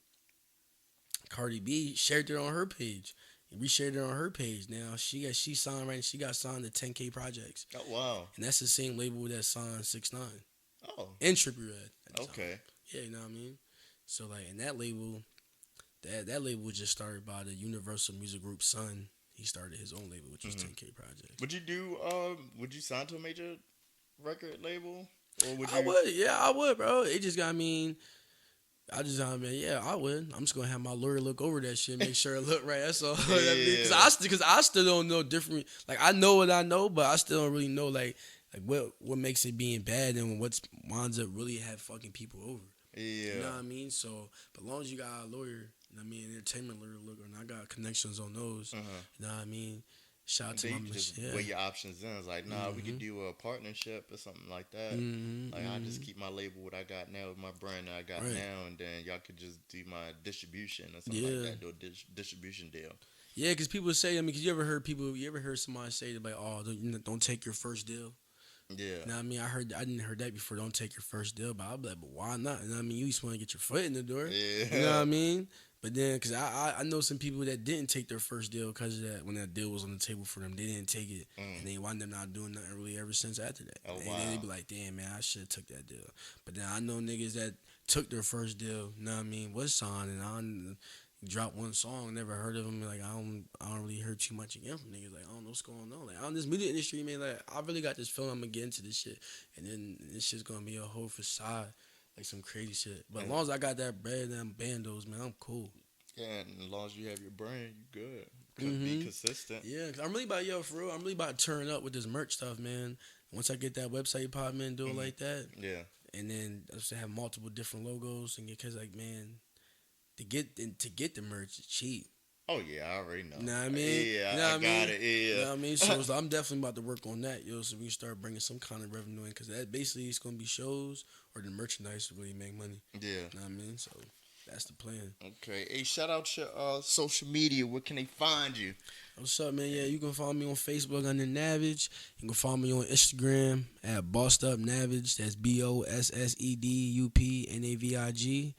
Cardi B shared it on her page. We shared it on her page. Now she signed right. She got signed to 10K Projects, Oh wow. and that's the same label that signed 6ix9ine Oh. and Trippie Redd. at the time. Okay. Yeah, you know what I mean. So like, and that label, that label was just started by the Universal Music Group son. He started his own label, which was 10K Projects. Would you do? Would you sign to a major record label, or would you? I would, yeah, I would, bro. It just got yeah, I would. I'm just gonna have my lawyer look over that shit, make sure it look right. That's all. Yeah. Because I still don't know different. Like I know what I know, but I still don't really know like Like what makes it being bad and what's winds up really have fucking people over. You know Yeah. what I mean? So, but as long as you got a lawyer, you know what I mean, entertainment lawyer, look, and I got connections on those. Uh-huh. You know what I mean? Shout out And to then my you could just yeah. weigh your options in. It's like, nah, we could Mhm. do a partnership or something like that. Mhm. Like, I just Mhm. keep my label, what I got now, with my brand that I got Right. now, and then y'all could just do my distribution or something like Yeah. that. Do a distribution deal. Yeah, because people say, I mean, because you ever heard somebody say, like, oh, don't take your first deal? Yeah. You know what I mean? I didn't heard that before. Don't take your first deal, but I'll be like, but why not? You know what I mean? You just want to get your foot in the door. You know what Yeah. I mean? But then, because I know some people that didn't take their first deal because of that, when that deal was on the table for them, they didn't take it. Mm. And they wound up not doing nothing really ever since after that. Oh, And they wow. be like, damn, man, I should have took that deal. But then I know niggas that took their first deal, you know what I mean, was signed, and I dropped one song, never heard of them. Like I don't really hear too much again from niggas. Like I don't know what's going on. Like on this music industry, man. Like I really got this feeling I'm gonna get into this shit, and then this shit's gonna be a whole facade, like some crazy shit. But as And, long as I got that bread and them bandos, man, I'm cool. yeah, and as long as you have your brand, you good. Could be Mhm. consistent. Yeah, cause I'm really about for real. I'm really about to turn up with this merch stuff, man. Once I get that website popping and do it Hmm. like that, Yeah. and then I just have multiple different logos and because like man, to get the merch is cheap. Oh, yeah, I already know. You know what I mean? You Yeah, know I what I got mean? it. You Yeah. know what I mean? So I'm definitely about to work on that, yo. So we can start bringing some kind of revenue in, because that basically it's gonna be shows or the merchandise to really make money. Yeah. You know what I mean? So that's the plan. Okay. Hey, shout out your social media. Where can they find you? What's up, man? Yeah, you can follow me on Facebook under Navig. You can follow me on Instagram at Bossed Up Navig. That's BOSSEDUPNAVIG.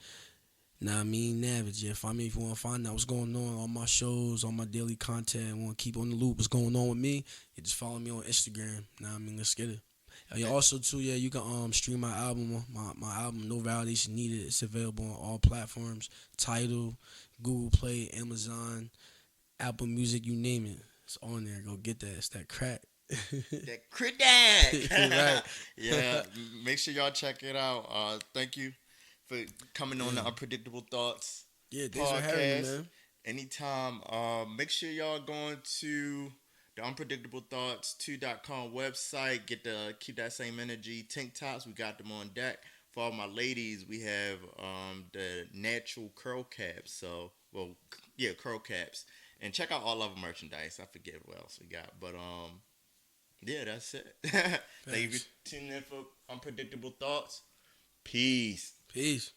Nah, I mean Navig. Yeah, find me if you want to find out what's going on my shows, on my daily content. Want to keep on the loop what's going on with me? You just follow me on Instagram. Nah, I mean let's get it. Yeah, also too, yeah, you can stream my album, my album No Validation Needed. It's available on all platforms: Tidal, Google Play, Amazon, Apple Music, you name it. It's on there. Go get that. It's that crack. That Crack. Right. Yeah. Make sure y'all check it out. Thank you for coming on Yeah. the Unpredictable Thoughts Yeah, thanks for having me, podcast. man. Anytime. Make sure y'all going to the unpredictablethoughts2.com website. Keep that same energy. Tank tops, we got them on deck. For all my ladies, we have the natural curl caps. So, well, yeah, curl caps. And check out all of our merchandise. I forget what else we got, but yeah, that's it. Thank you for Thanks. tuning in for Unpredictable Thoughts. Peace. Peace.